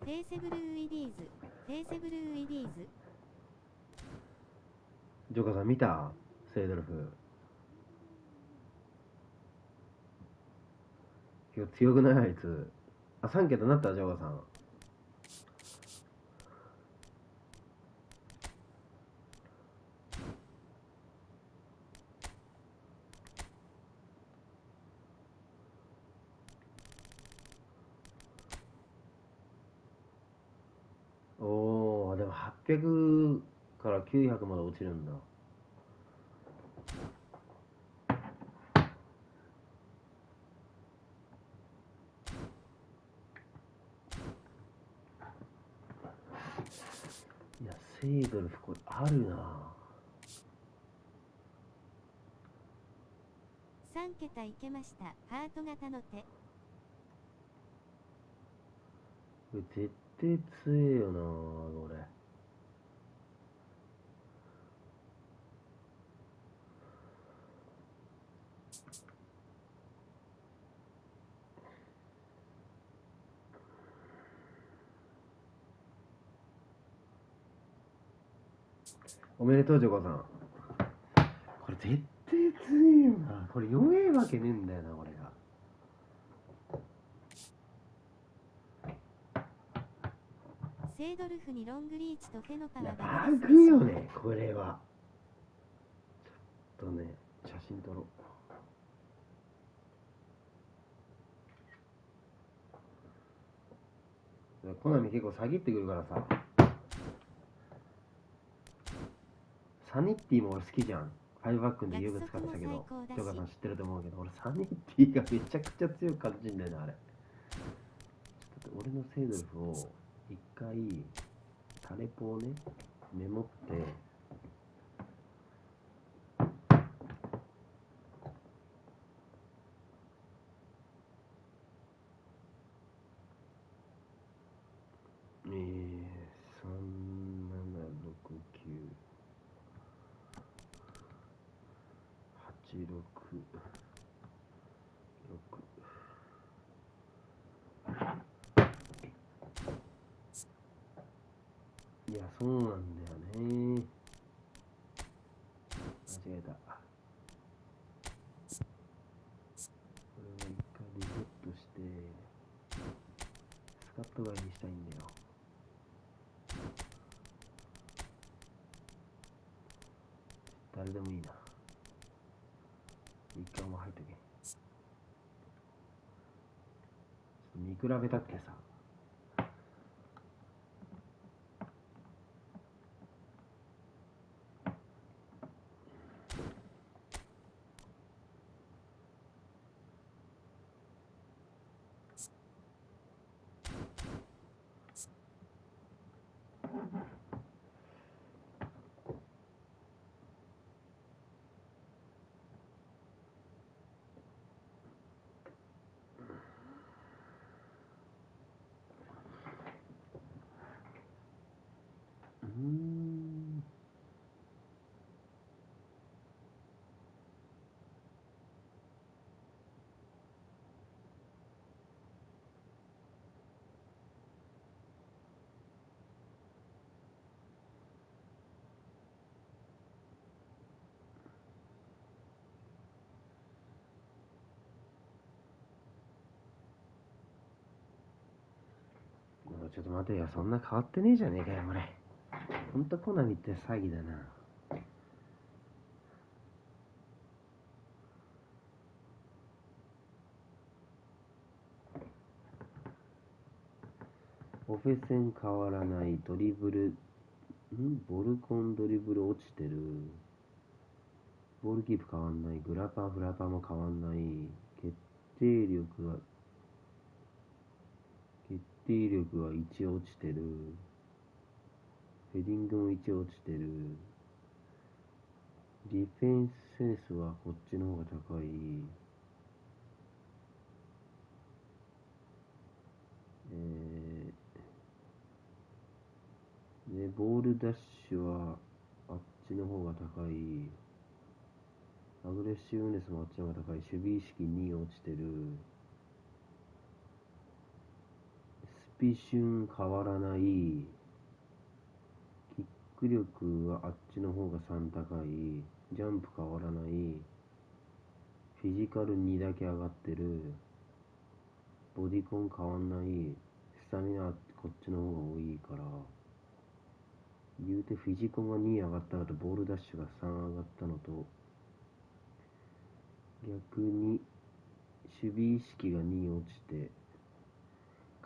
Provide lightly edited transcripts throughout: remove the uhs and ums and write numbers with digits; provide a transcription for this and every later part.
フェイセブルーイディーズ、フェイセブルーイディーズ。ジョーカーさん見た？セイドルフ今日強くない？あいつ。あ、3桁なった？ジョーカーさん。おー、でも800から900まで落ちるんだ。いや、セイドルフこれあるな。3桁いけました。ハート型の手。これ絶対強えよなこれ。おめでとうジョコさん。これ絶対強えよな。これ弱えわけねえんだよなこれが。セイドルフにロングリーチとフェノパいやはバダメですグよねこれは。ちょっとね写真撮ろう。コナミ結構詐欺ってくるからさ。サニッティも俺好きじゃん。5バックでよく使ってたけど、ジョーカーさん知ってると思うけど、俺サニッティがめちゃくちゃ強く感じんだよなあれ。ちょっと俺のセイドルフを一回タレポをねメモって。いやそうなんだよね。間違えた。これは一回リセットしてスカット外にしたいんだよ。誰でもいいな。一回も入っとけ。見比べたってさ。ちょっと待てよ、そんな変わってねえじゃねえかよこれ。ほんとコナミって詐欺だな。オフェ線変わらない。ドリブルボルコンドリブル落ちてる。ボールキープ変わんない。グラパーフラパーも変わんない。決定力は1落ちてる。ヘディングも1落ちてる。ディフェンスセンスはこっちの方が高い。でボールダッシュはあっちの方が高い。アグレッシブネスもあっちの方が高い。守備意識2落ちてる。スピピシュン変わらない。キック力はあっちの方が3高い。ジャンプ変わらない。フィジカル2だけ上がってる。ボディコン変わんない。スタミナこっちの方が多いから、言うてフィジコンが2上がったのとボールダッシュが3上がったのと、逆に守備意識が2落ちて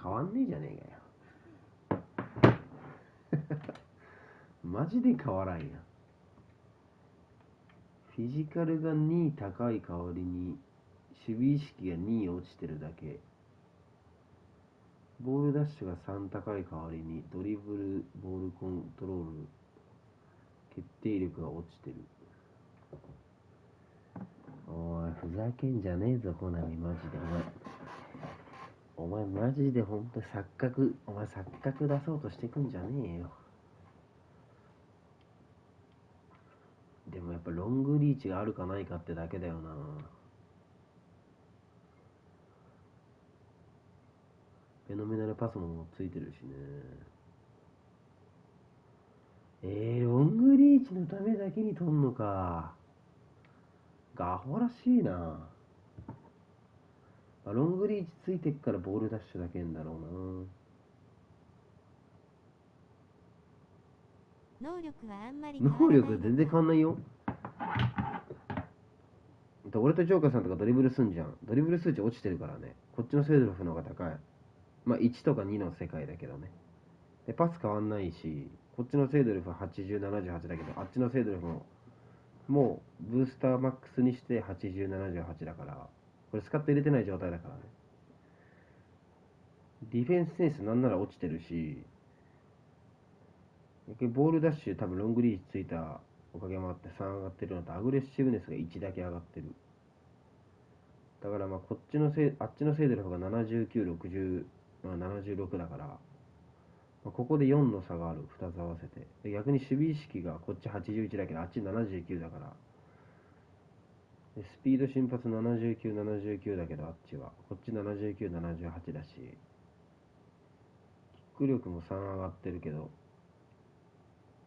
変わんねえじゃねえかよマジで変わらんや。フィジカルが2高い代わりに守備意識が2落ちてるだけ。ボールダッシュが3高い代わりにドリブル、ボールコントロール、決定力が落ちてる。おい、ふざけんじゃねえぞ、コナミ、マジで。お前マジでほんと錯覚、お前錯覚出そうとしてくんじゃねえよ。でもやっぱロングリーチがあるかないかってだけだよな。フェノメナルパスもついてるしね。ロングリーチのためだけに取んのか。ガホらしいな。ロングリーチついてっからボールダッシュだけんだろうな。能力はあんまり変わらない。能力全然変わんないよ。俺とジョーカーさんとかドリブルすんじゃん。ドリブル数値落ちてるからね。こっちのセドロフの方が高い。まあ1とか2の世界だけどね。でパス変わんないし、こっちのセドロフは80、78だけど、あっちのセドロフもうブースターマックスにして80、78だから、これスカット入れてない状態だからね。ディフェンスセンスなんなら落ちてるし、ボールダッシュ多分ロングリーチついたおかげもあって3上がってるのと、アグレッシブネスが1だけ上がってる。だからまあこっちのあっちのセイドル方が79、60、まあ、76だから、まあ、ここで4の差がある。2つ合わせて。で逆に守備意識がこっち81だけどあっち79だから、でスピード瞬発79、79だけどあっちはこっち79、78だし、キック力も3上がってるけど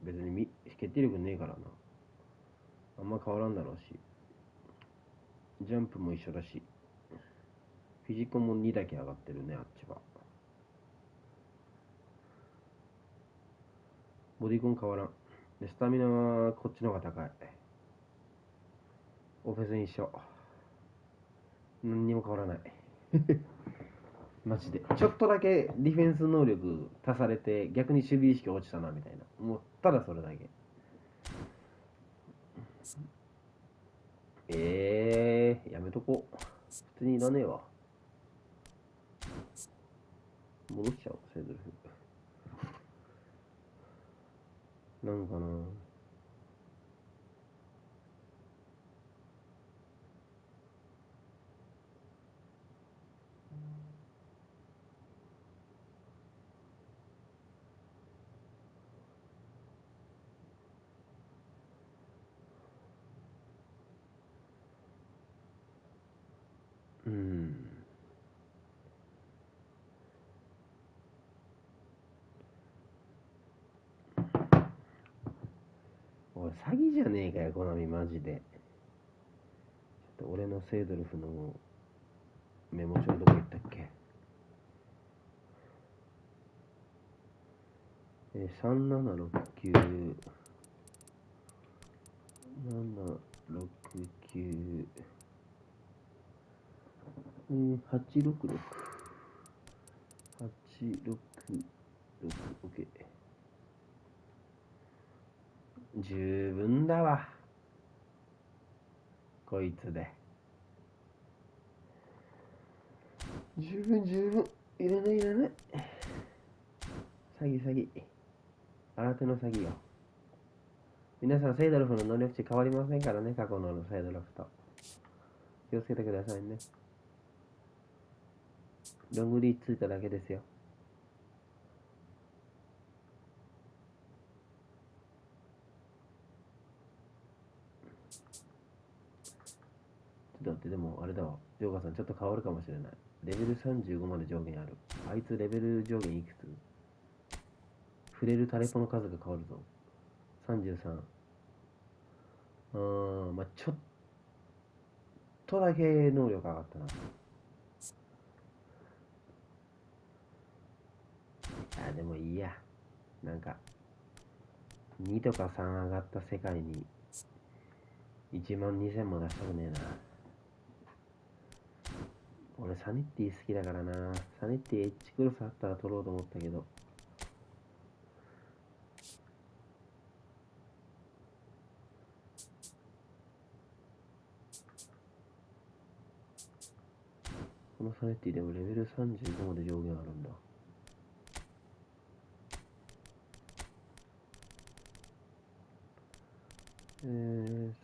別に決定力ねえからな。あんま変わらんだろうし、ジャンプも一緒だし、フィジコンも2だけ上がってるね。あっちはボディコン変わらん。でスタミナはこっちの方が高い。オフェス一緒。何にも変わらないマジでちょっとだけディフェンス能力足されて逆に守備意識落ちたなみたいな。もうただそれだけ。やめとこう。普通にいらねえわ。戻しちゃおう。セドルフなんかな。おい詐欺じゃねえかよコナミマジで。ちょっと俺のセイドルフのメモ帳どこ行ったっけ。3769 769 866 866 OK。 十分だわこいつで。十分いらない詐欺新手の詐欺よ。皆さんセイドルフの能力値変わりませんからね。過去のセイドルフと気をつけてくださいね。ロングリーチついただけですよ。だってでもあれだわ、ジョーカーさんちょっと変わるかもしれない。レベル35まで上限ある。あいつレベル上限いくつ？触れるタレポの数が変わるぞ。33。まあちょっとだけ能力上がったな。でもいいや。なんか2とか3上がった世界に12000も出したくねえな。俺サネッティ好きだからな。サネッティエッジクロスあったら取ろうと思ったけど、このサネッティでもレベル35まで上限あるんだ。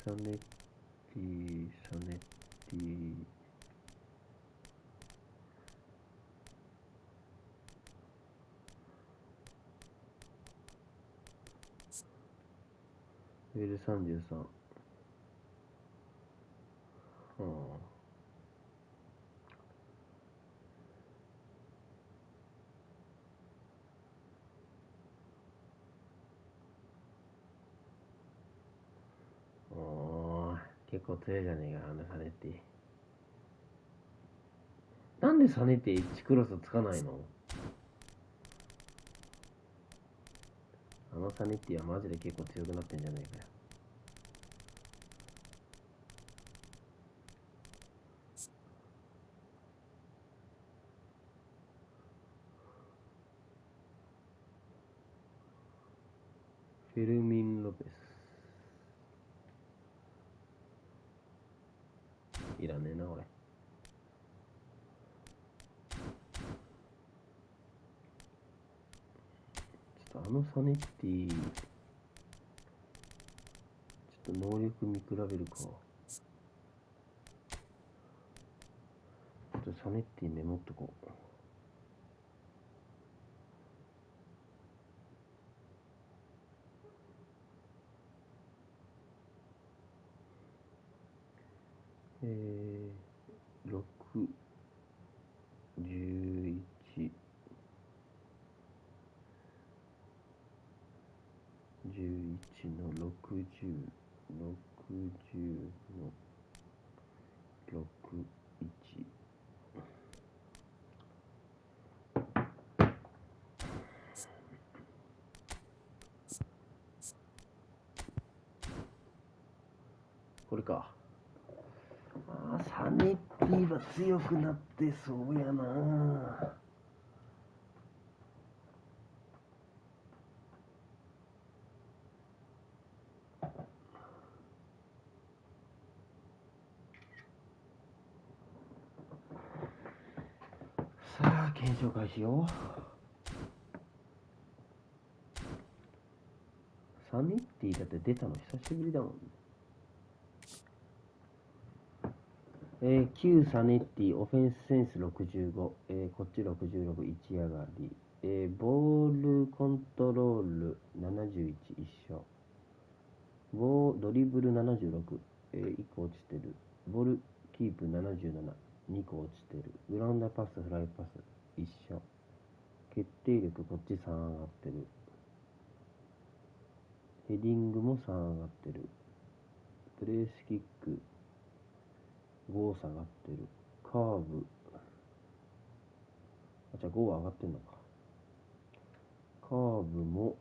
サネッティ、サネッティ。レベル33。結構強いじゃねえか、あのサネッティ。なんでサネッティ1クロスつかないの？あのサネッティはマジで結構強くなってんじゃないかよ。フェルミン・ロペス。いらねえな、俺。ちょっとあのサネッティ、ちょっと能力見比べるか。ちょっとサネッティメモっとこう。6、11、11の60、60の61。これか。サネッティは強くなってそうやな。さあ、検証開始よ。サネッティだって出たの久しぶりだもんね。旧サネッティ、オフェンスセンス65、こっち66、1上がり。ボールコントロール71一緒。ドリブル76、1個落ちてる。ボールキープ77、2個落ちてる。グラウンダーパス、フライパス一緒。決定力こっち3上がってる。ヘディングも3上がってる。プレースキック5下がってる。カーブ、じゃあ5は上がってんのか。カーブも、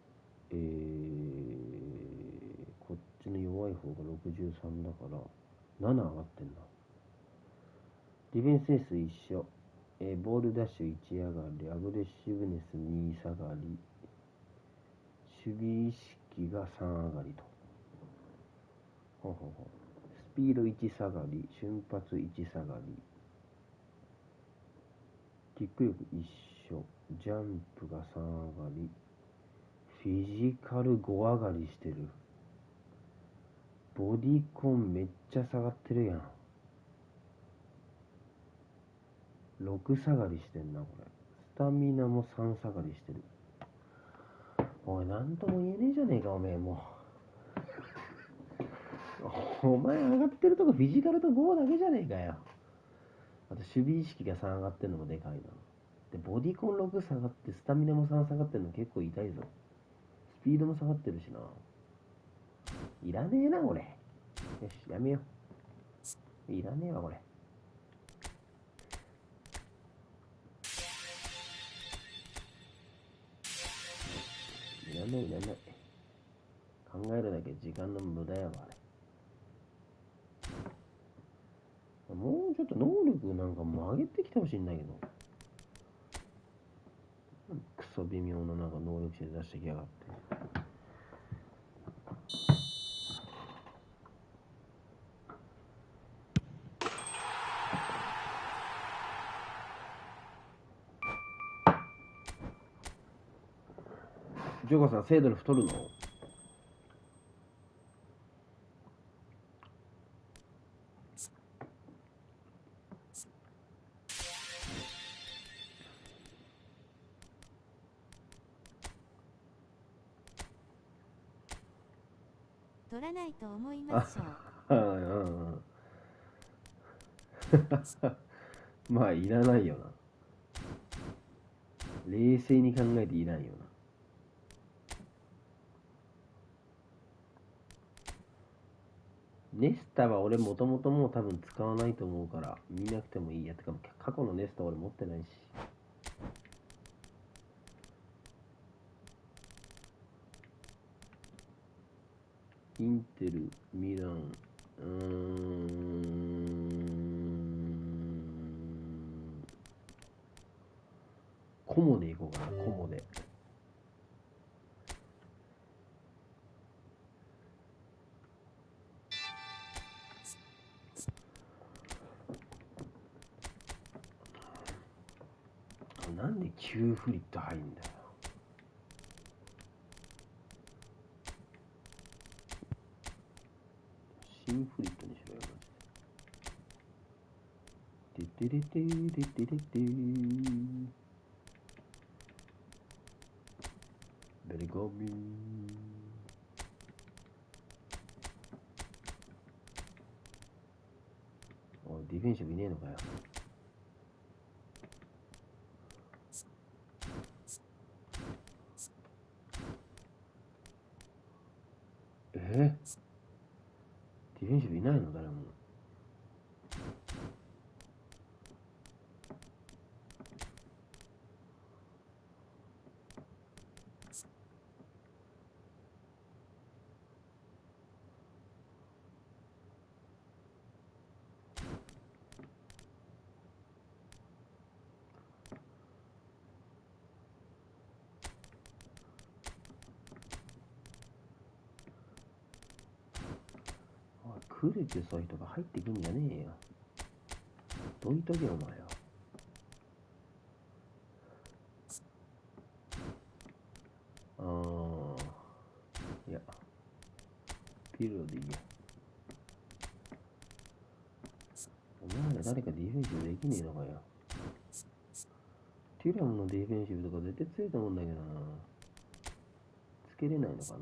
こっちの弱い方が63だから7上がってんな。ディフェンスセンス一緒。ボールダッシュ1上がり。アグレッシブネス2下がり。守備意識が3上がりと。スピード1下がり。瞬発1下がり。キック力一緒。ジャンプが3上がり。フィジカル5上がりしてる。ボディコンめっちゃ下がってるやん。6下がりしてんな、これ。スタミナも3下がりしてる。おい、なんとも言えねえじゃねえか、おめえも。お前上がってるとこフィジカルと5だけじゃねえかよ。あと守備意識が3上がってんのもでかいな。で、ボディコン6下がってスタミナも3下がってんの結構痛いぞ。スピードも下がってるしな。いらねえな、これ。よし、やめよう。いらねえわ、これ。いらない、いらない。考えるだけ時間の無駄やわ、あれ。もうちょっと能力なんかも上げてきてほしいんだけど。クソ微妙ななんか能力値出してきやがって。ジョーカさん、精度で太るの？取らないと思いましょう。まあ、いらないよな。冷静に考えていらんよな。ネスタは俺もともともう多分使わないと思うから見なくてもいいや。てか過去のネスタ俺持ってないし。インテル、ミラン、コモでいこうかな、コモで。なんで9フリット入んだよ。新フリットにしろよ、マジで。ててれてれてれてー。ベリゴミー。おい、ディフェンシブいねえのかよ。ディフェンシブいないの誰も。来るってそういう人が入ってくんじゃねえよ。どいとけお前よ。いや、ピルロでいいや。お前ら誰かディフェンシブできねえのかよ。テュラムのディフェンシブとか絶対強いと思うんだけどな。つけれないのかな。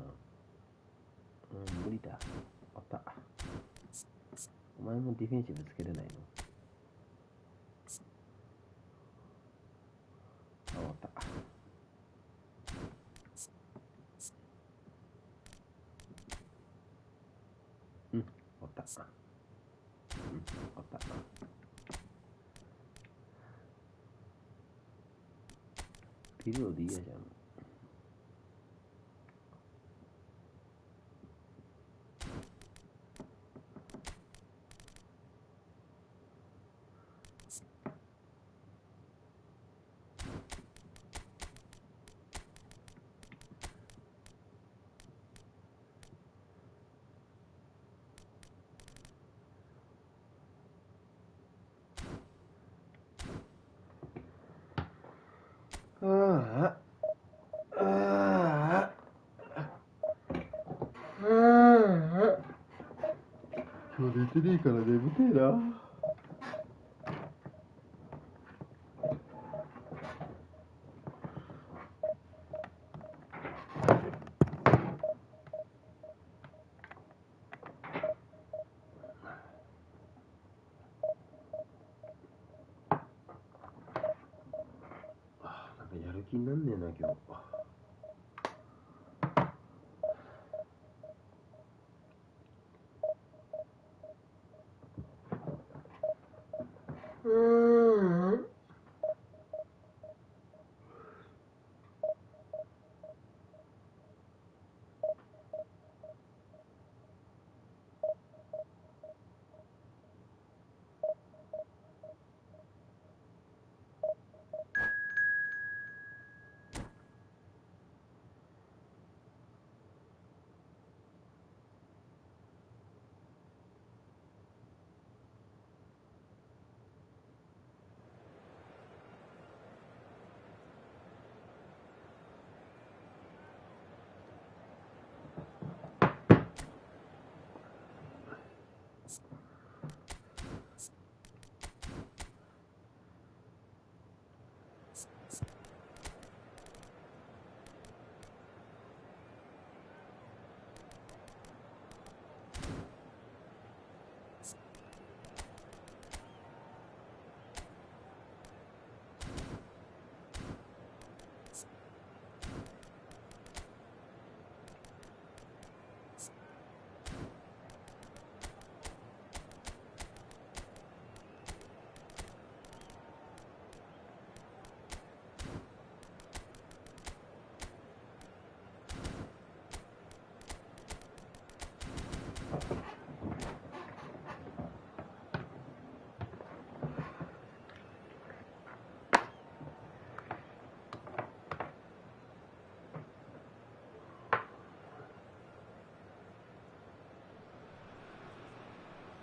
無理だ。あった。お前もディフェンシブつけれないの？あ、終わった。終わった。終わった。ピルロでいいやじゃん。今日寝てねえから眠てえな。気になんねえな今日。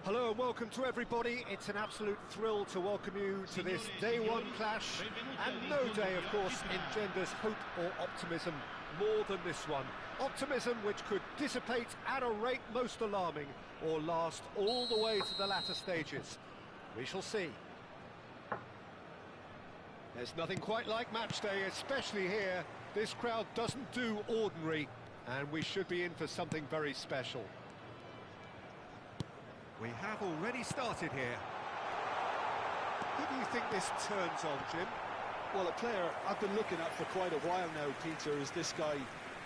Hello and welcome to everybody. It's an absolute thrill to welcome you to this day one clash, and no day of course engenders hope or optimism more than this one. Optimism which could dissipate at a rate most alarming or last all the way to the latter stages. We shall see. There's nothing quite like match day, especially here. This crowd doesn't do ordinary, and we should be in for something very special. We have already started here. Who do you think this turns on, Jim? Well, a player I've been looking at for quite a while now, Peter, is this guy,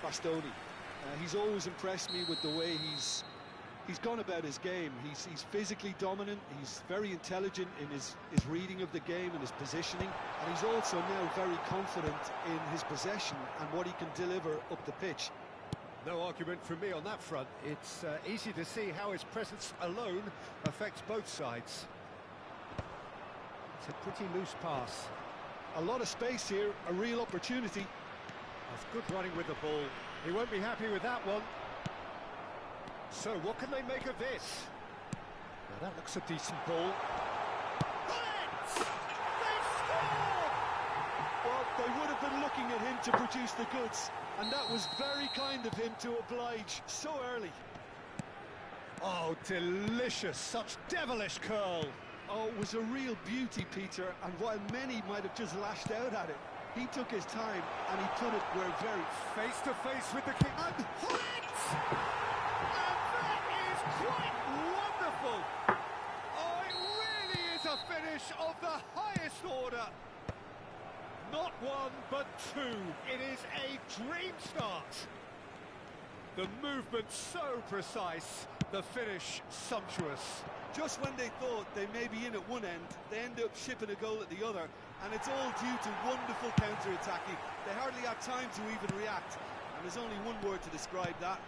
Bastoni. He's always impressed me with the way he's gone about his game. He's physically dominant, he's very intelligent in his reading of the game and his positioning, and he's also now very confident in his possession and what he can deliver up the pitch. No argument from me on that front. It's easy to see how his presence alone affects both sides. It's a pretty loose pass. A lot of space here, a real opportunity. That's good running with the ball. He won't be happy with that one. So what can they make of this? Now that looks a decent ball. They scored! Well, they would have been looking at him to produce the goods, and that was very kind of him to oblige so early. Oh, delicious, such devilish curl. Oh, it was a real beauty, Peter, and while many might have just lashed out at it, he took his time and he put it where very... Face to face with the king. And hit! And that is quite wonderful. Oh, it really is a finish of the highest order. Not one, but two. It is a dream start. The movement so precise, the finish sumptuous. Just when they thought they may be in at one end, they end up shipping a goal at the other, and it's all due to wonderful counter-attacking. They hardly had time to even react, and there's only one word to describe that: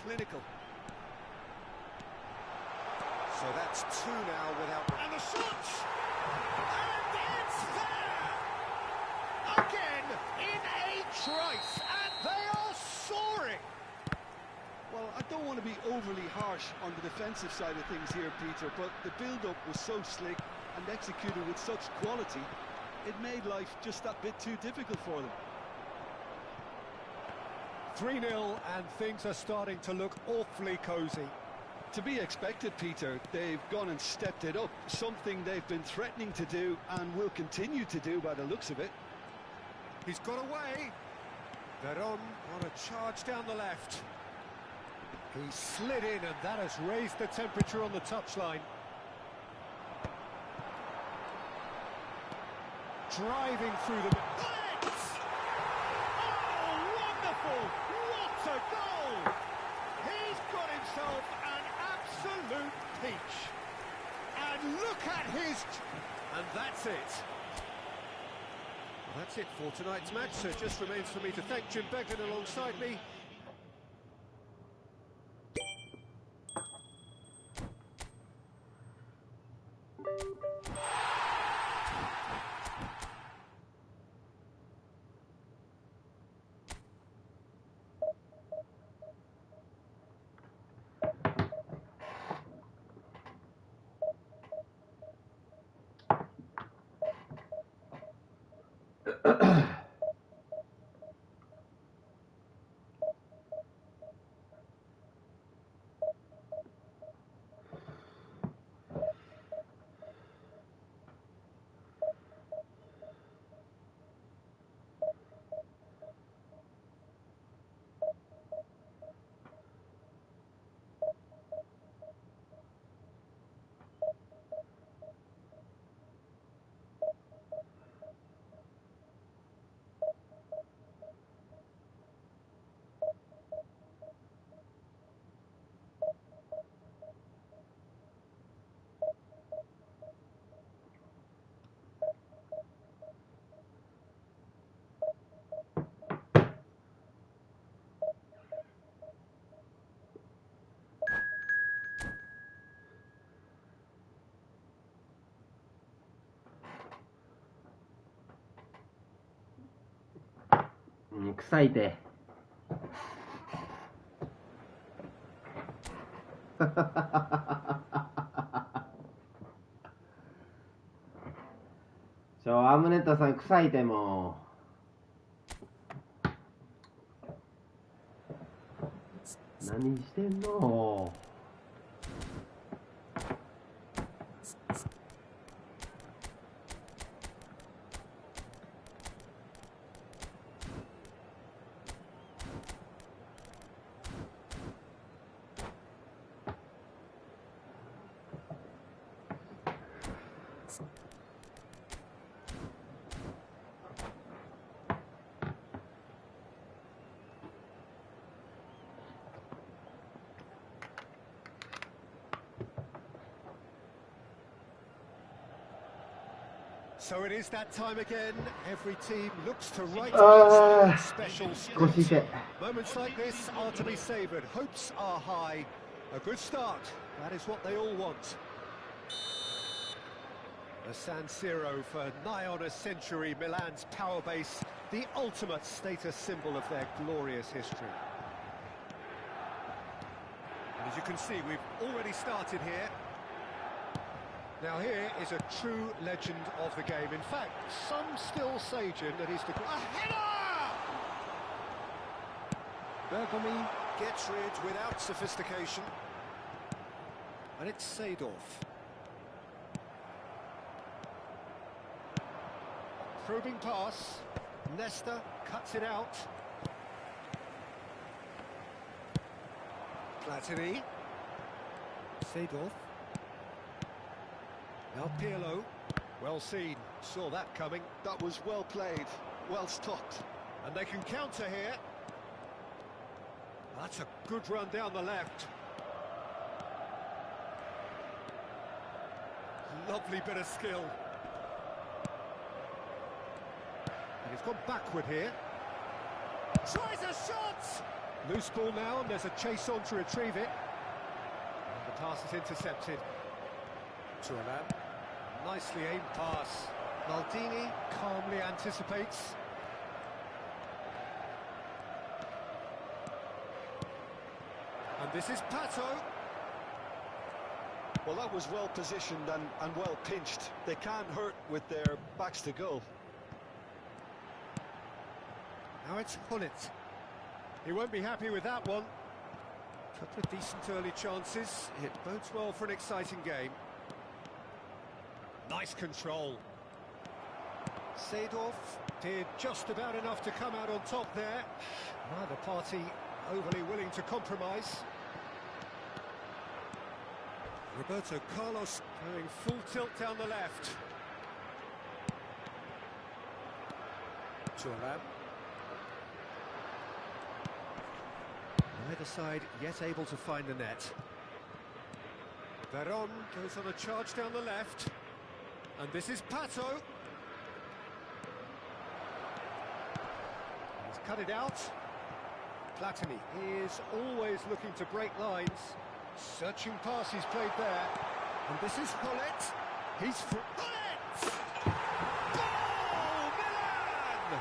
clinical. So that's two now without... And the shot! And it's there! Again, in a trice, and they are soaring! Well, I don't want to be overly harsh on the defensive side of things here, Peter, but the build-up was so slick and executed with such quality, it made life just that bit too difficult for them. 3-0, and things are starting to look awfully cosy. To be expected, Peter. They've gone and stepped it up, something they've been threatening to do and will continue to do by the looks of it. He's got away. Veron on a charge down the left. He slid in, and that has raised the temperature on the touchline. Driving through the... wonderful! What a goal! He's got himself an absolute peach. And look at his... And that's it. Well, that's it for tonight's match, so it just remains for me to thank Jim Beglin alongside me.臭いて。アムネットさん臭いてもう。何してんの。So it is that time again. Every team looks to right its special script. Moments like this are to be savoured. Hopes are high. A good start. That is what they all want. The San Siro for nigh on a century, Milan's power base, the ultimate status symbol of their glorious history. And as you can see, we've already started here. Now here is a true legend of the game. In fact, some still say, Jim, that he's the... A header! Bergomi gets rid without sophistication. And it's Seedorf. Probing pass. Nesta cuts it out. Platini. Seedorf. Now Pirlo, well seen, saw that coming. That was well played, well stopped. And they can counter here. That's a good run down the left. Lovely bit of skill. And he's gone backward here. Tries a shot! Loose ball now, and there's a chase on to retrieve it. And the pass is intercepted. Turan. Nicely aimed pass. Maldini calmly anticipates. And this is Pato. Well, that was well positioned and well pinched. They can't hurt with their backs to goal. Now it's Hullet. He won't be happy with that one. Couple of decent early chances. It bodes well for an exciting game. Nice control. Seedorf did just about enough to come out on top there. Neither party overly willing to compromise. Roberto Carlos going full tilt down the left. Turan. Neither side yet able to find the net. Veron goes on a charge down the left. And this is Pato. He's cut it out. Platini is always looking to break lines. Searching pass he's played there. And this is Hullet. He's for Hullet! Goal, Milan!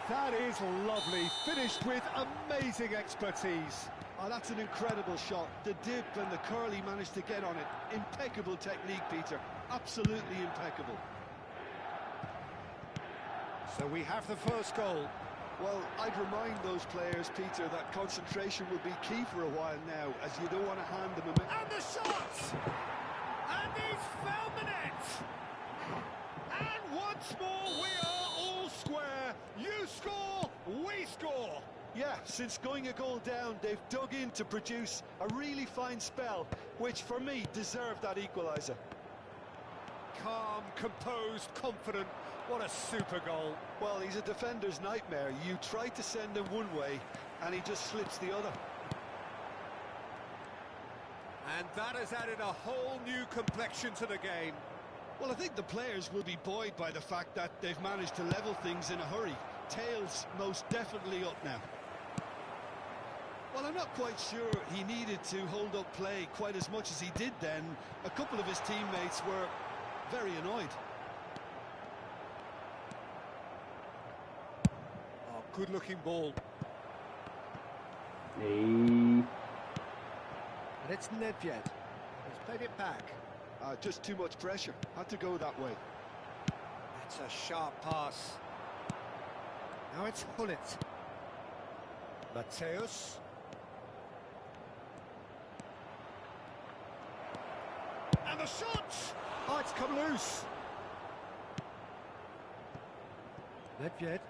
That is lovely. Finished with amazing expertise. Oh, that's an incredible shot. The dip and the curl he managed to get on it. Impeccable technique, Peter. Absolutely impeccable. So we have the first goal. Well, I'd remind those players, Peter, that concentration will be key for a while now, as you don't want to hand them a... And the shot! And he's found the net! And once more we are all square. You score, we score. Yeah, since going a goal down, they've dug in to produce a really fine spell, which for me deserved that equaliser. Calm, composed, confident. What a super goal. Well, he's a defender's nightmare. You try to send him one way, and he just slips the other. And that has added a whole new complexion to the game. Well, I think the players will be buoyed by the fact that they've managed to level things in a hurry. Tails most definitely up now. Well, I'm not quite sure he needed to hold up play quite as much as he did then. A couple of his teammates were very annoyed. Oh, good-looking ball. Hey. And it's Nedved. He's played it back. Just too much pressure. Had to go that way. That's a sharp pass. Now it's Hullet. Mateus. And the shot! Oh, it's come loose. Nedved.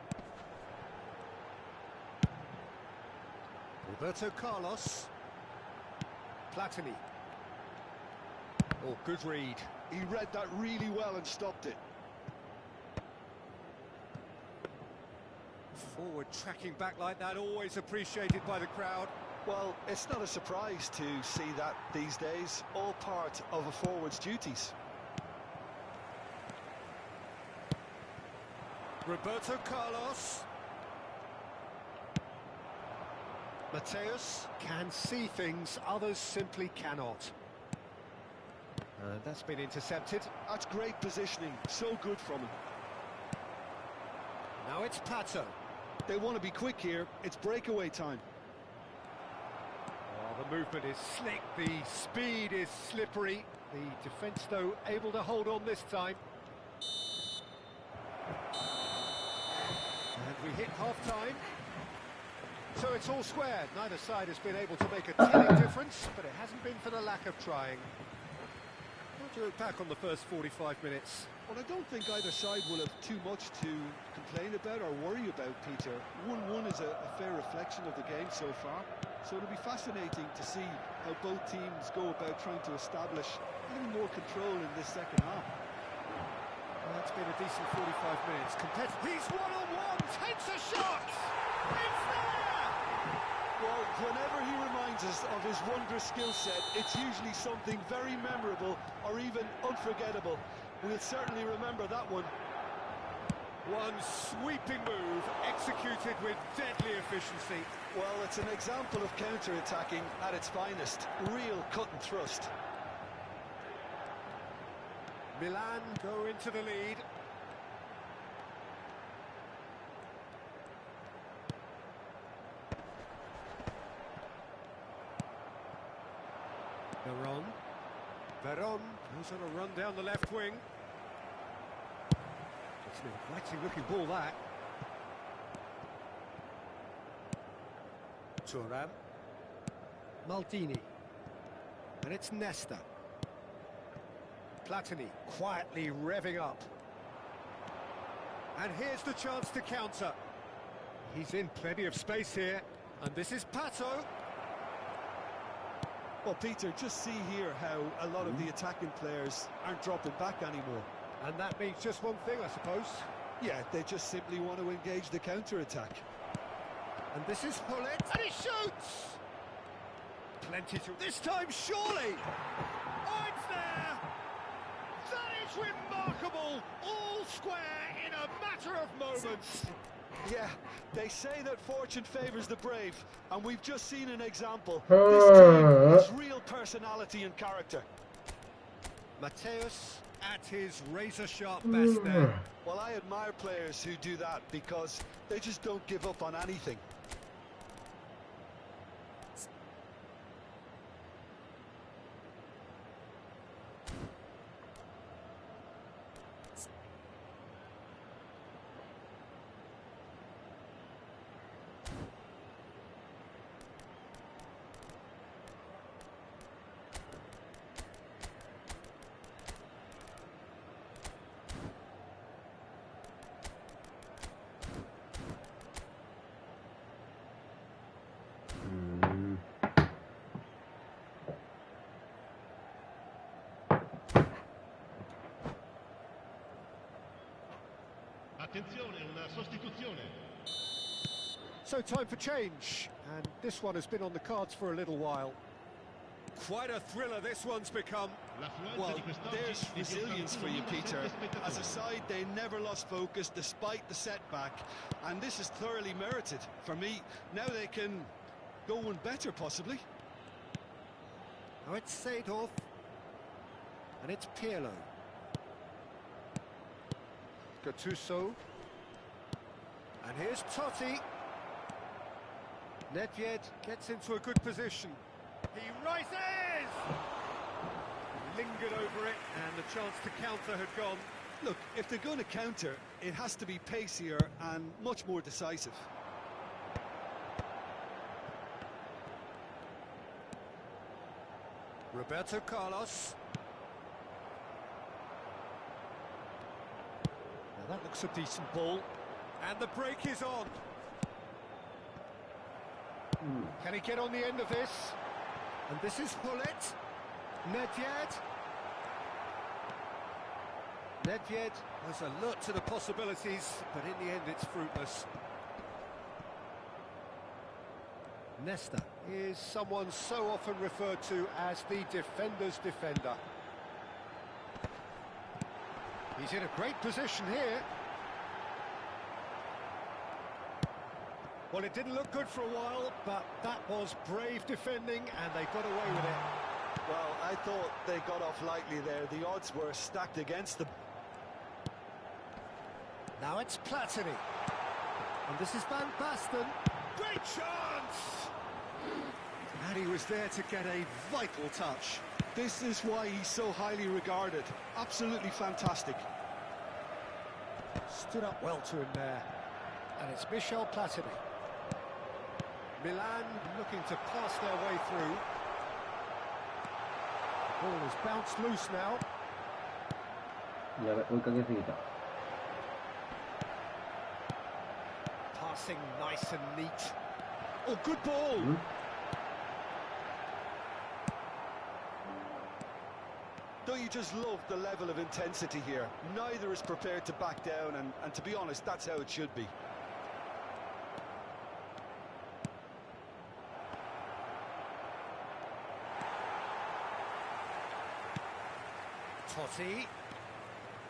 Roberto Carlos. Platini. Oh, good read. He read that really well and stopped it. Forward tracking back like that, always appreciated by the crowd. Well, it's not a surprise to see that these days, all part of a forward's duties. Roberto Carlos. Mateus can see things others simply cannot. That's been intercepted. That's great positioning, so good from him. Now it's Pato. They want to be quick here, it's breakaway time. Oh, the movement is slick, the speed is slippery. The defence, though, able to hold on this time. And we hit half-time. So it's all square. Neither side has been able to make a telling difference, but it hasn't been for the lack of trying. How do you look back on the first 45 minutes? Well, I don't think either side will have too much to complain about or worry about, Peter. 1-1 is a fair reflection of the game so far. So it'll be fascinating to see how both teams go about trying to establish a little more control in this second half. Well, that's been a decent 45 minutes. He's one-on-one, takes a shot! It's there! Well, whenever he reminds us of his wondrous skill set, it's usually something very memorable or even unforgettable. We'll certainly remember that one. One sweeping move, executed with deadly efficiency. Well, it's an example of counter-attacking at its finest. Real cut and thrust. Milan go into the lead. Veron goes on a run down the left wing. It's an inviting looking ball, that. Thuram. Maldini. And it's Nesta. Platini quietly revving up. And here's the chance to counter. He's in plenty of space here. And this is Pato. Well, Peter, just see here how a lot of the attacking players aren't dropping back anymore. And that means just one thing, I suppose. Yeah, they just simply want to engage the counter-attack. And this is Hullet, and he shoots! Plenty to... This time, surely! Oh, it's there! That is remarkable! All square in a matter of moments! Yeah, they say that fortune favours the brave, and we've just seen an example. This team has real personality and character. Mateus at his razor-sharp best there. Well, I admire players who do that because they just don't give up on anything. Attenzione, una sostituzione. So time for change, and this one has been on the cards for a little while. Quite a thriller this one's become. Well, there's resilience for you, Peter. As a side, they never lost focus despite the setback, and this is thoroughly merited. For me, now they can go one better, possibly. Now it's Seedorf, and it's Pirlo. Gattuso, and here's Totti. Nedved gets into a good position. He rises! Lingered over it, and the chance to counter had gone. Look, if they're going to counter, it has to be pacier and much more decisive. Roberto Carlos. Now that looks a decent ball. And the break is on. Can he get on the end of this? And this is Hullet. Nedved. Nedved was alert to the possibilities, but in the end it's fruitless. Nesta is someone so often referred to as the defender's defender. He's in a great position here. Well, it didn't look good for a while, but that was brave defending, and they got away with it. Well, I thought they got off lightly there. The odds were stacked against them. Now it's Platini. And this is Van Basten. Great chance! And he was there to get a vital touch. This is why he's so highly regarded. Absolutely fantastic. Stood up well to him there. And it's Michel Platini. Milan looking to pass their way through. The ball is bounced loose now. やべ、追いかけすぎた。 Passing nice and neat. Oh, good ball! Don't you just love the level of intensity here? Neither is prepared to back down, and to be honest, that's how it should be. Totti.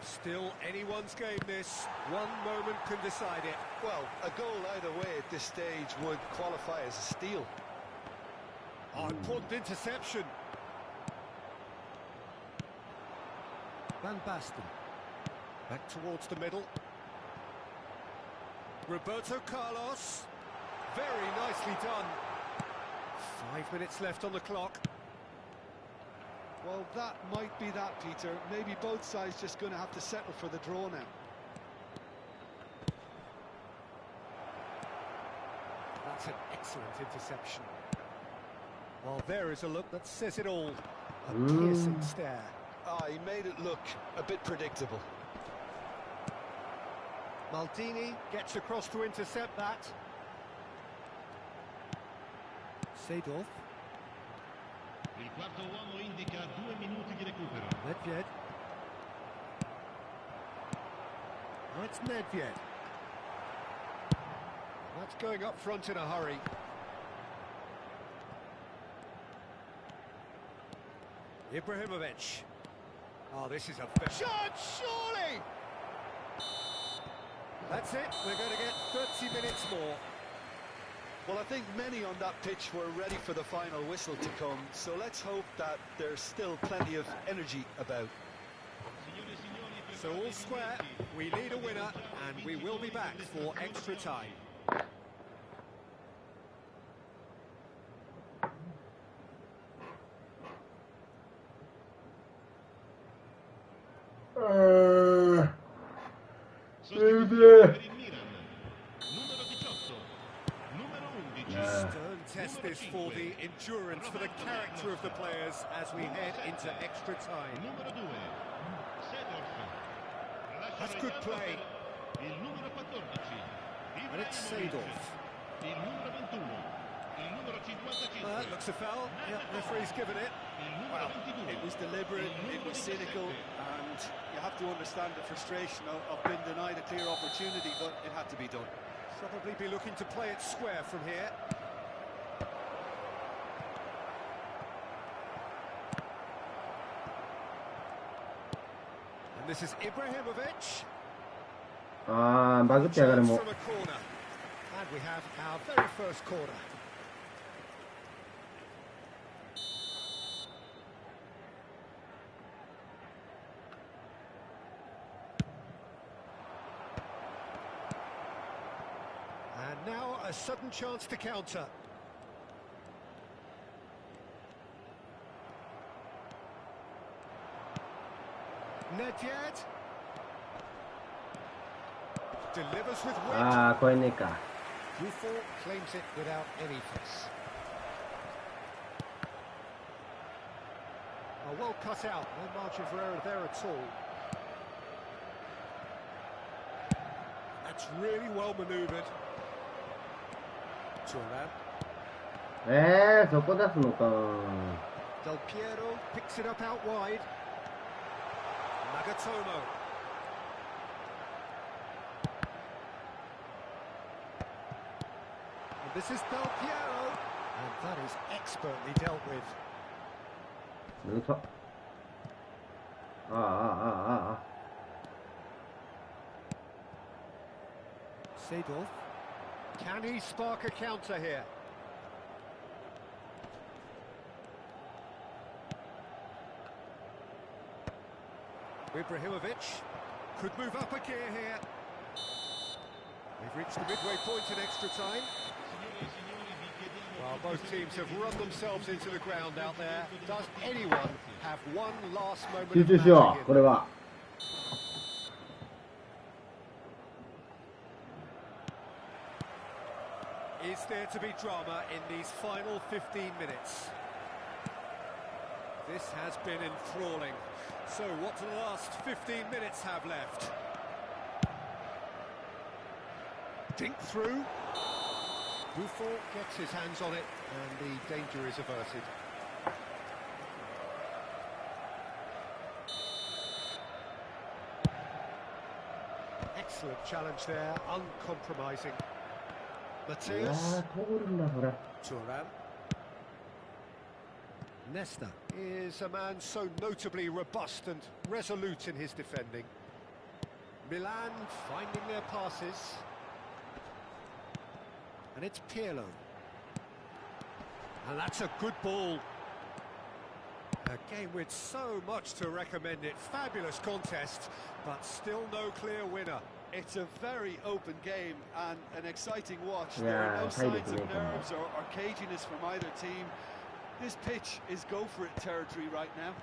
Still anyone's game this. One moment can decide it. Well, a goal either way at this stage would qualify as a steal. Oh, important interception. Van Basten. Back towards the middle. Roberto Carlos. Very nicely done. 5 minutes left on the clock. Well, that might be that, Peter. Maybe both sides just going to have to settle for the draw now. That's an excellent interception. Well, there is a look that says it all. A piercing stare. Ah, he made it look a bit predictable. Maldini gets across to intercept that. Seedorf. Il quarto uomo indica 2 minuti di recupero. Nedved. Now it's Nedved. That's going up front in a hurry. Ibrahimovic. Oh, this is a shot, surely! That's it, we're going to get 30 minutes more. Well, I think many on that pitch were ready for the final whistle to come, so let's hope that there's still plenty of energy about. So all square, we need a winner, and we will be back for extra time. Stern test this for the endurance, for the character of the players as we head into extra time. That's good play. And it's Seedorf. That looks a foul. Yeah, referee's given it. Well, it was deliberate, it was cynical, and you have to understand the frustration of being denied a clear opportunity, but it had to be done. Probably be looking to play it square from here. And this is Ibrahimovic. Bagus ya Chance mo. from a corner. And we have our very first corner. And now a sudden chance to counter. Nedved. Delivers with wit. これねえか。 Buffon claims it without any fuss. Oh, well cut out. No margin for error there at all. That's really well manoeuvred. Turan. そこ出すのか。 Del Piero picks it up out wide. Nagatomo. And this is Del Piero. And that is expertly dealt with. うそ。Seedorf. Can he spark a counter here? Ibrahimovic could move up a gear here. We've reached the midway point in extra time. Well, both teams have run themselves into the ground out there. Does anyone have one last moment 集 of 中しよ magic う、これは。 Is there to be drama in these final 15 minutes? This has been enthralling. So what do the last 15 minutes have left? Dink through. Buffon gets his hands on it and the danger is averted. Excellent challenge there, uncompromising. Matthias. 通るんだ、それ。 Turan. Nesta is a man so notably robust and resolute in his defending. Milan finding their passes. And it's Pirlo. And that's a good ball. A game with so much to recommend it. Fabulous contest, but still no clear winner. It's a very open game and an exciting watch. There are no signs of nerves or caginess from either team. This pitch is go-for-it territory right now.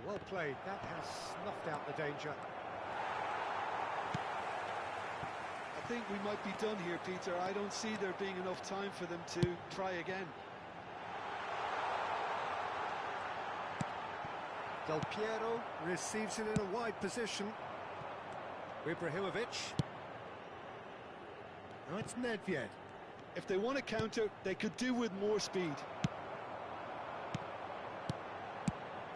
Well played. That has snuffed out the danger. I think we might be done here, Peter. I don't see there being enough time for them to try again. Del Piero receives it in a wide position. Ibrahimovic. Now it's Nedved. If they want to counter, they could do with more speed.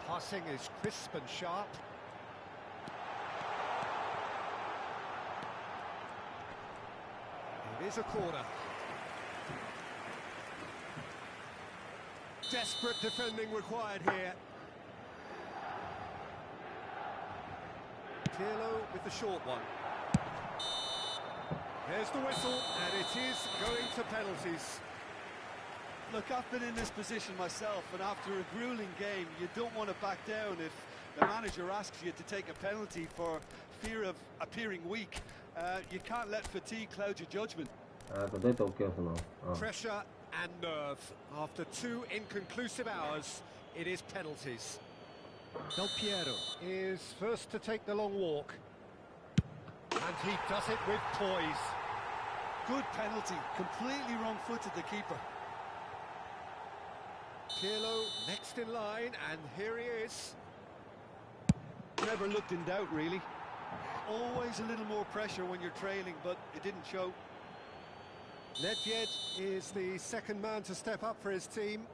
Passing is crisp and sharp. It is a corner. Desperate defending required here. Pirlo with the short one. There's the whistle, and it is going to penalties. Look, I've been in this position myself, and after a grueling game, you don't want to back down if the manager asks you to take a penalty for fear of appearing weak. You can't let fatigue cloud your judgment. あ、これどうやって OK をするの？ Pressure and nerve. After 2 inconclusive hours, it is penalties. Del Piero is first to take the long walk. And he does it with poise. Good penalty, completely wrong-footed the keeper. Pirlo next in line, and here he is. Never looked in doubt, really. Always a little more pressure when you're trailing, but it didn't show. Nedved is the second man to step up for his team.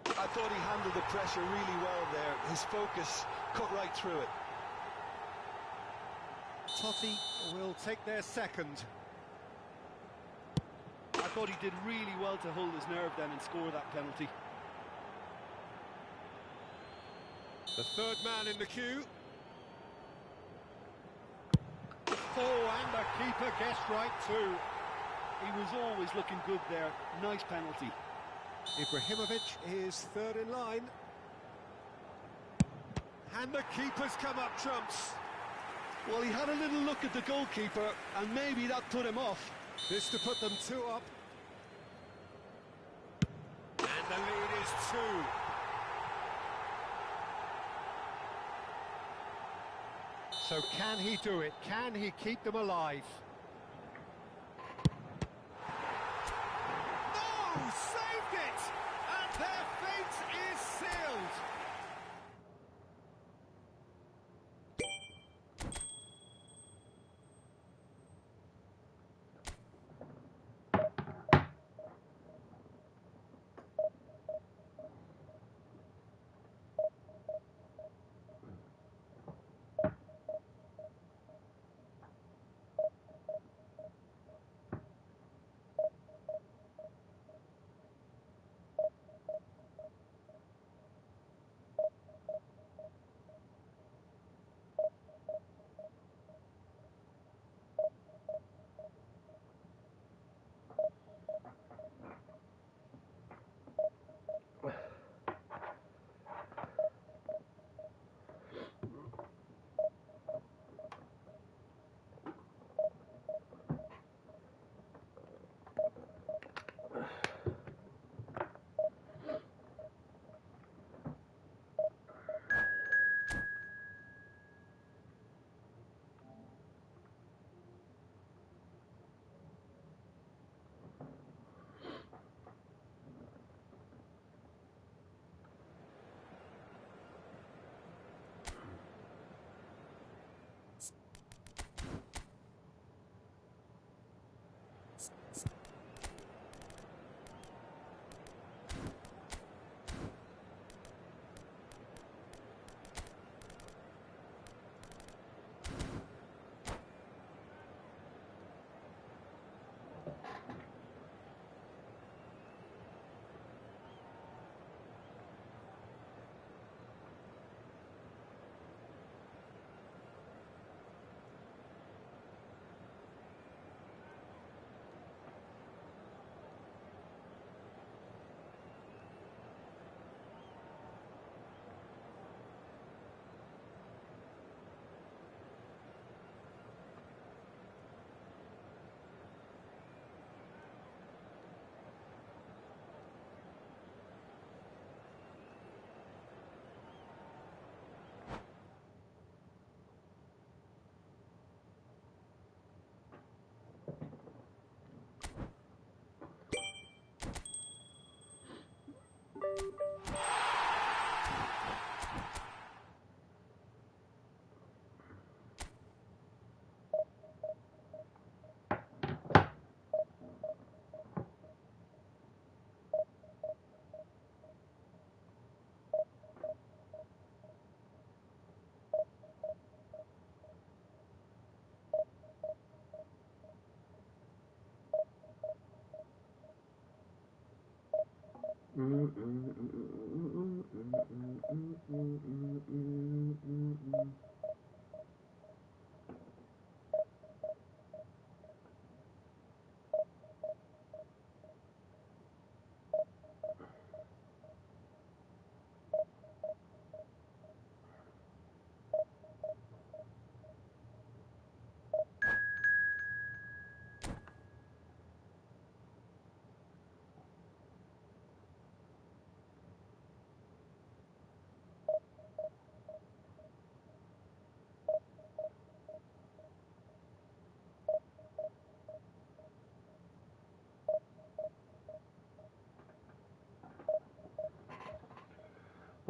I thought he handled the pressure really well there. His focus cut right through it. Totti will take their second. I thought he did really well to hold his nerve then and score that penalty. The third man in the queue. Oh, and the keeper guessed right too. He was always looking good there. Nice penalty. Ibrahimovic is third in line. And the keeper's come up trumps. Well, he had a little look at the goalkeeper, and maybe that put him off. This to put them 2 up. And the lead is 2. So can he do it? Can he keep them alive? No! Saved it! And their fate is sealed!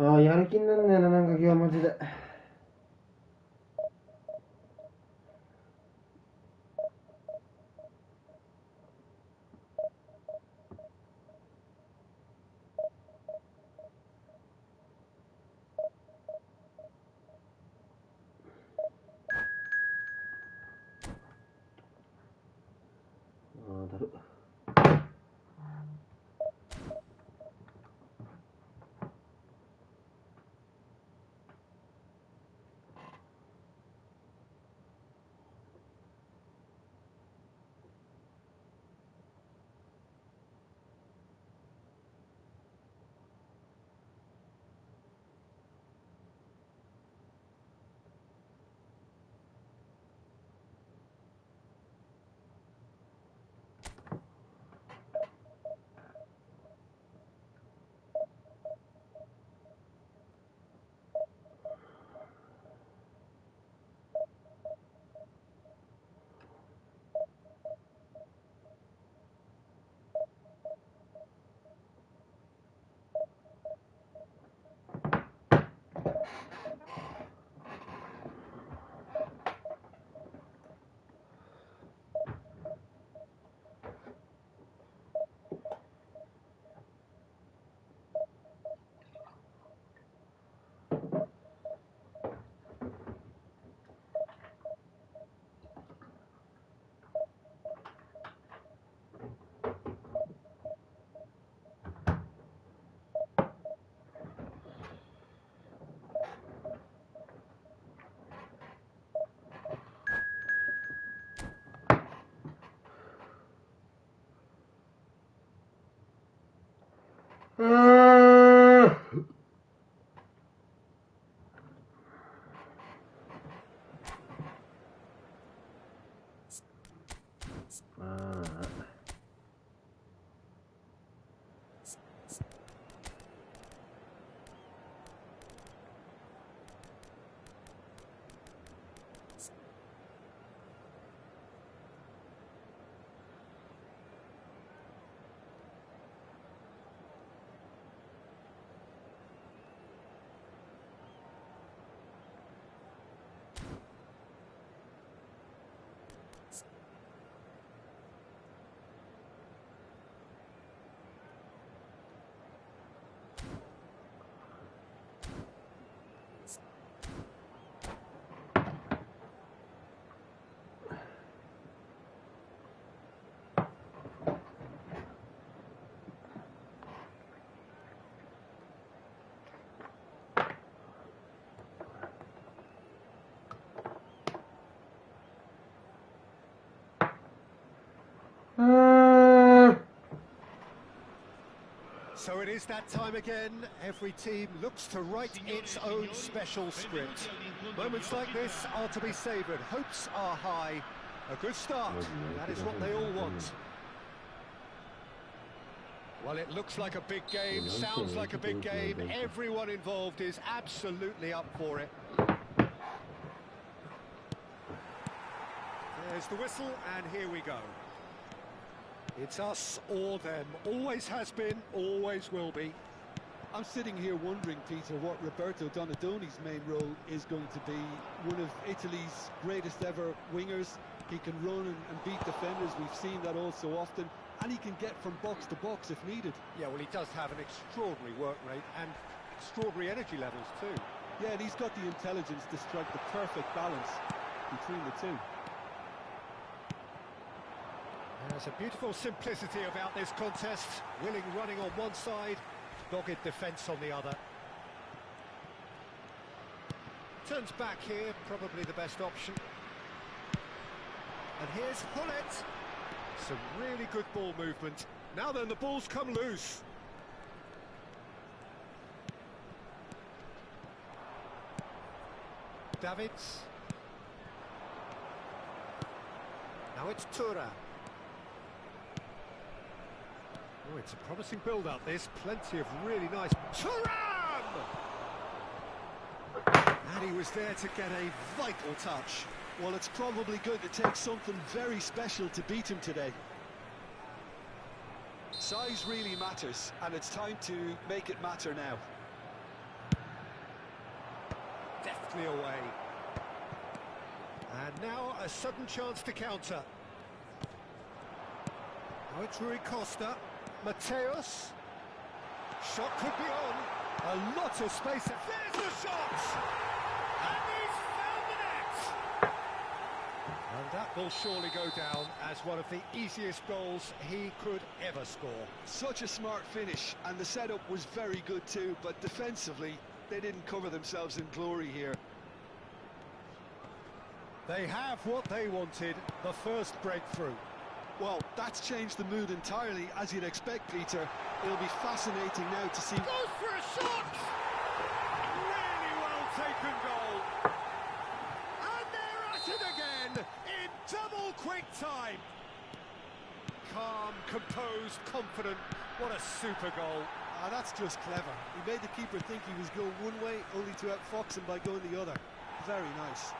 ああ、やる気になんねえな、なんか今日はマジで。ああ、だる。So it is that time again. Every team looks to write its own special script. Moments like this are to be savoured. Hopes are high. A good start. That is what they all want. Well, it looks like a big game, sounds like a big game. Everyone involved is absolutely up for it. There's the whistle, and here we go. It's us or them. Always has been, always will be. I'm sitting here wondering, Peter, what Roberto Donadoni's main role is going to be. One of Italy's greatest ever wingers. He can run and beat defenders. We've seen that all so often. And he can get from box to box if needed. Yeah, well, he does have an extraordinary work rate and extraordinary energy levels too. Yeah, and he's got the intelligence to strike the perfect balance between the two. There's a beautiful simplicity about this contest. Willing running on one side, Dogged defence on the other. Turns back here, probably the best option. And here's Hullet. Some really good ball movement. Now then, the ball's come loose. Davids. Now it's Tura. Oh, it's a promising build-up, this. Plenty of really nice... Turan! And he was there to get a vital touch. Well, it's probably going to take something very special to beat him today. Size really matters, and it's time to make it matter now. Deftly away. And now a sudden chance to counter. Now it's Rui Costa. Mateus. Shot could be on. A lot of space. There's the shot! And he's found the net! And that will surely go down as one of the easiest goals he could ever score. Such a smart finish, and the setup was very good too, but defensively, they didn't cover themselves in glory here. They have what they wanted, the first breakthrough. Well, that's changed the mood entirely, as you'd expect, Peter. It'll be fascinating now to see... Goes for a shot! Really well taken goal. And they're at it again, in double quick time. Calm, composed, confident. What a super goal. Ah, that's just clever. He made the keeper think he was going one way, only to outfox him by going the other. Very nice.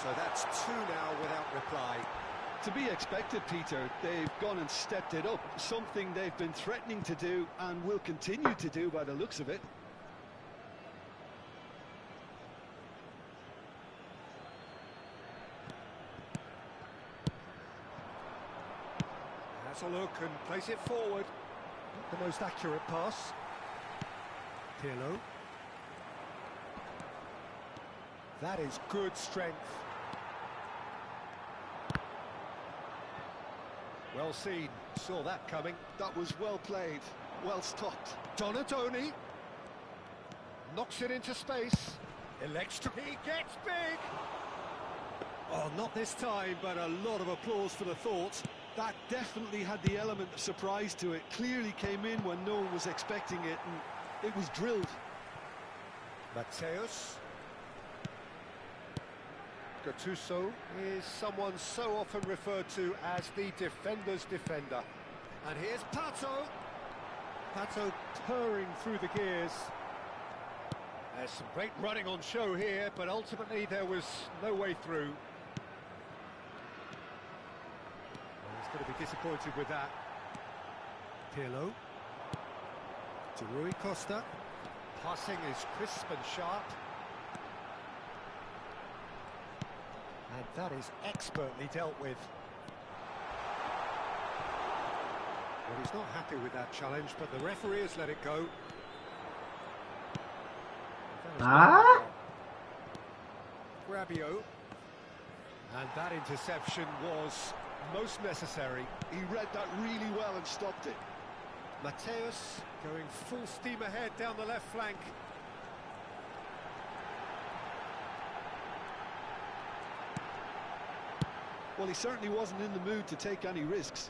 So that's two now without reply. To be expected, Peter. They've gone and stepped it up, something they've been threatening to do and will continue to do by the looks of it. Has a look and plays it forward. Not the most accurate pass. Pirlo. That is good strength. Well seen, saw that coming. That was well played, well stopped. Donadoni knocks it into space. Elects to... He gets big! Oh, not this time, but a lot of applause for the thought. That definitely had the element of surprise to it. Clearly came in when no one was expecting it, and it was drilled. Mateus. Gattuso is someone so often referred to as the defender's defender. And here's Pato. Pato purring through the gears. There's some great running on show here, but ultimately there was no way through. Well, he's going to be disappointed with that. Pirlo. To Rui Costa. Passing is crisp and sharp. And that is expertly dealt with. Well, he's not happy with that challenge, but the referee has let it go. Ah? Rabiot. And that interception was most necessary. He read that really well and stopped it. Mateus going full steam ahead down the left flank. Well, he certainly wasn't in the mood to take any risks.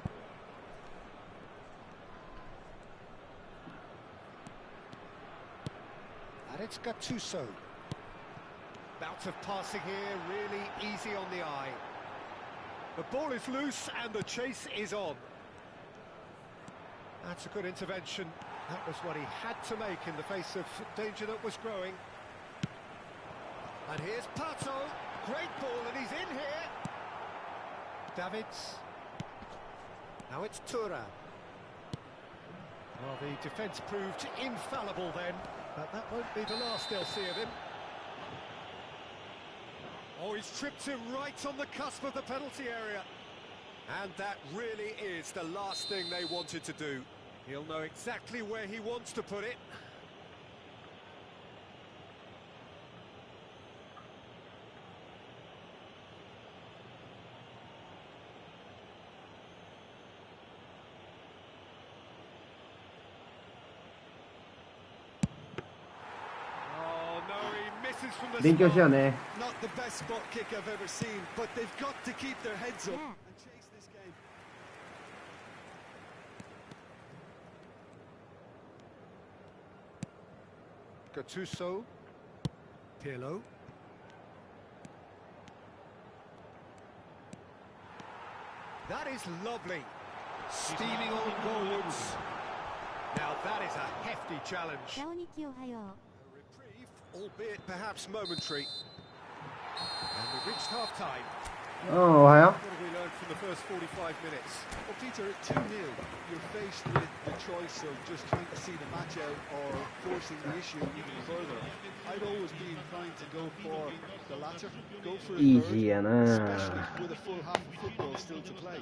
And it's Gattuso. Bout of passing here, really easy on the eye. The ball is loose and the chase is on. That's a good intervention. That was what he had to make in the face of danger that was growing. And here's Pato. Great ball, and he's in here. Davids. Now it's Tura. Well, the defence proved infallible then, but that won't be the last they'll see of him. Oh, he's tripped him right on the cusp of the penalty area. And that really is the last thing they wanted to do. He'll know exactly where he wants to put it. from the 勉強しよう spot. ね。 Not the best spot kick I've ever seen, but they've got to keep their heads up Yeah. and chase this game. Gattuso. Pirlo. That is lovely. Steaming on goalwards. Now that is a hefty challenge. 顔に気をはよう。 Reprieve, albeit perhaps momentary. And we've reached half time. うん、おはよ What have we learned from the first 45 minutes? Well, Peter, at 2-0, you're faced with the choice of just trying to see the match out or forcing the issue even further. I'd always be inclined to go for the latter, go for a う。イー third, ジーやな。 especially with a full half of football still to play.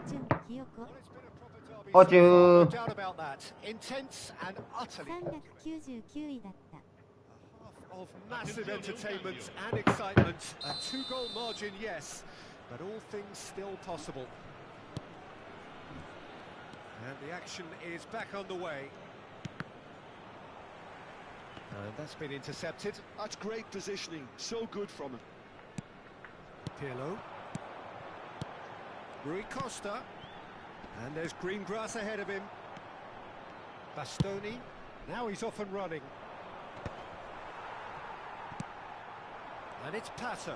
チュン、ひよこ。 Well, it's been a proper derby so far, おちゅ no ー。 doubt about that. Intense and utterly 399位だった。 of massive entertainment and excitement. A 2-goal margin, yes, but all things still possible. And the action is back on the way. And that's been intercepted. That's great positioning, so good from him. Pirlo. Rui Costa. And there's green grass ahead of him. Bastoni. Now he's off and running. And it's Pato.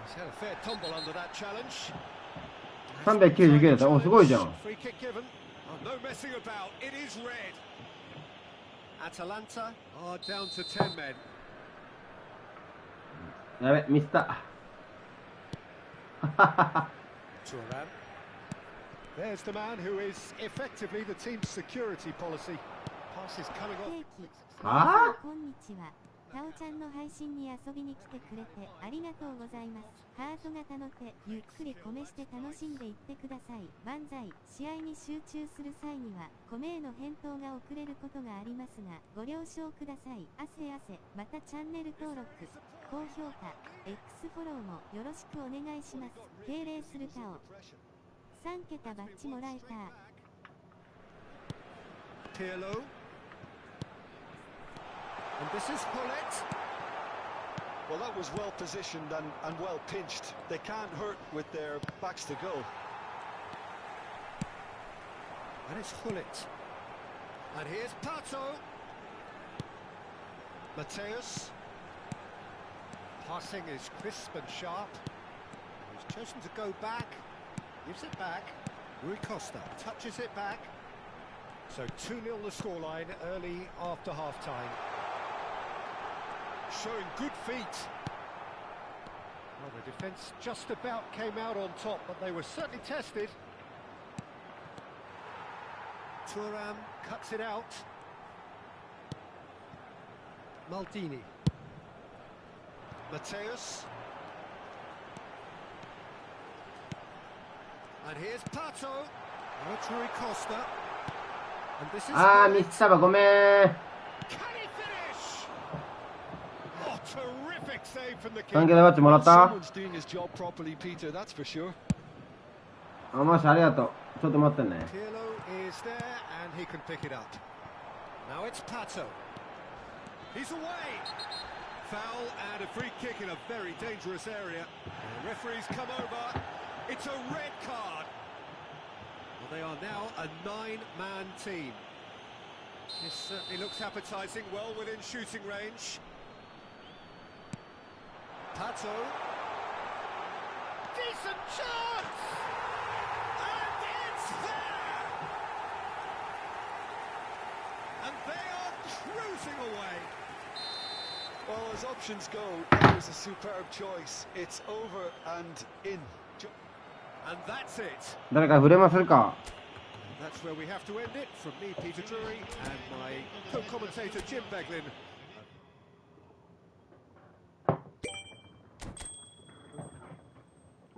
He's had a fair tumble under that challenge. 399だった。お、すごいじゃん。 Free kick given. Oh, no messing about. It is red. Atalanta are down to 10 men. やべ、ミスった。 Turan. There's the man who is effectively the team's security policy. Pass is coming ケ off. ーキ。あこんにちは。タオちゃんの配信に遊びに来てくれてありがとうございます。ハート型の手、ゆっくり米して楽しんでいってください。万歳。試合に集中する際には、米への返答が遅れることがありますが、ご了承ください。汗汗。またチャンネル登録、高評価、X フォローもよろしくお願いします。敬礼するタオ。3桁バッジもらえた。Pirlo. And this is Hullet. Well, that was well positioned and well pinched. They can't hurt with their backs to goal. And it's Hullet. And here's Pato. Mateus. Passing is crisp and sharp. He's chosen to go back. Gives it back. Rui Costa touches it back. So 2-0 the scoreline early after half-time. Showing good feet. Well, the defence just about came out on top, but they were certainly tested. Thuram cuts it out. Maldini. Mateus. And here's Pato. Now it's Rui Costa. And this is あー、 Hullet. ミスったわ。ごめん。 Can he finish? Oh, terrific save from the 3 keeper. 桁バッジもらった。 Someone's doing his job properly, Peter, that's for sure. あ、マシありがとう。ちょっと待ってね。 Pirlo is there and he can pick it up. Now it's Pato. He's away. Foul and a free kick in a very dangerous area. The referee's come over. It's a red card. Well, they are now a 9-man team. This certainly looks appetising, well within shooting range. Pato. Decent chance! And it's there! And they are cruising away. Well, as options go, that was a superb choice. It's over and in. And that's it. 誰か触れまするか。 That's where we have to end it. From me, Peter Drury, and my co-commentator, Jim Beglin.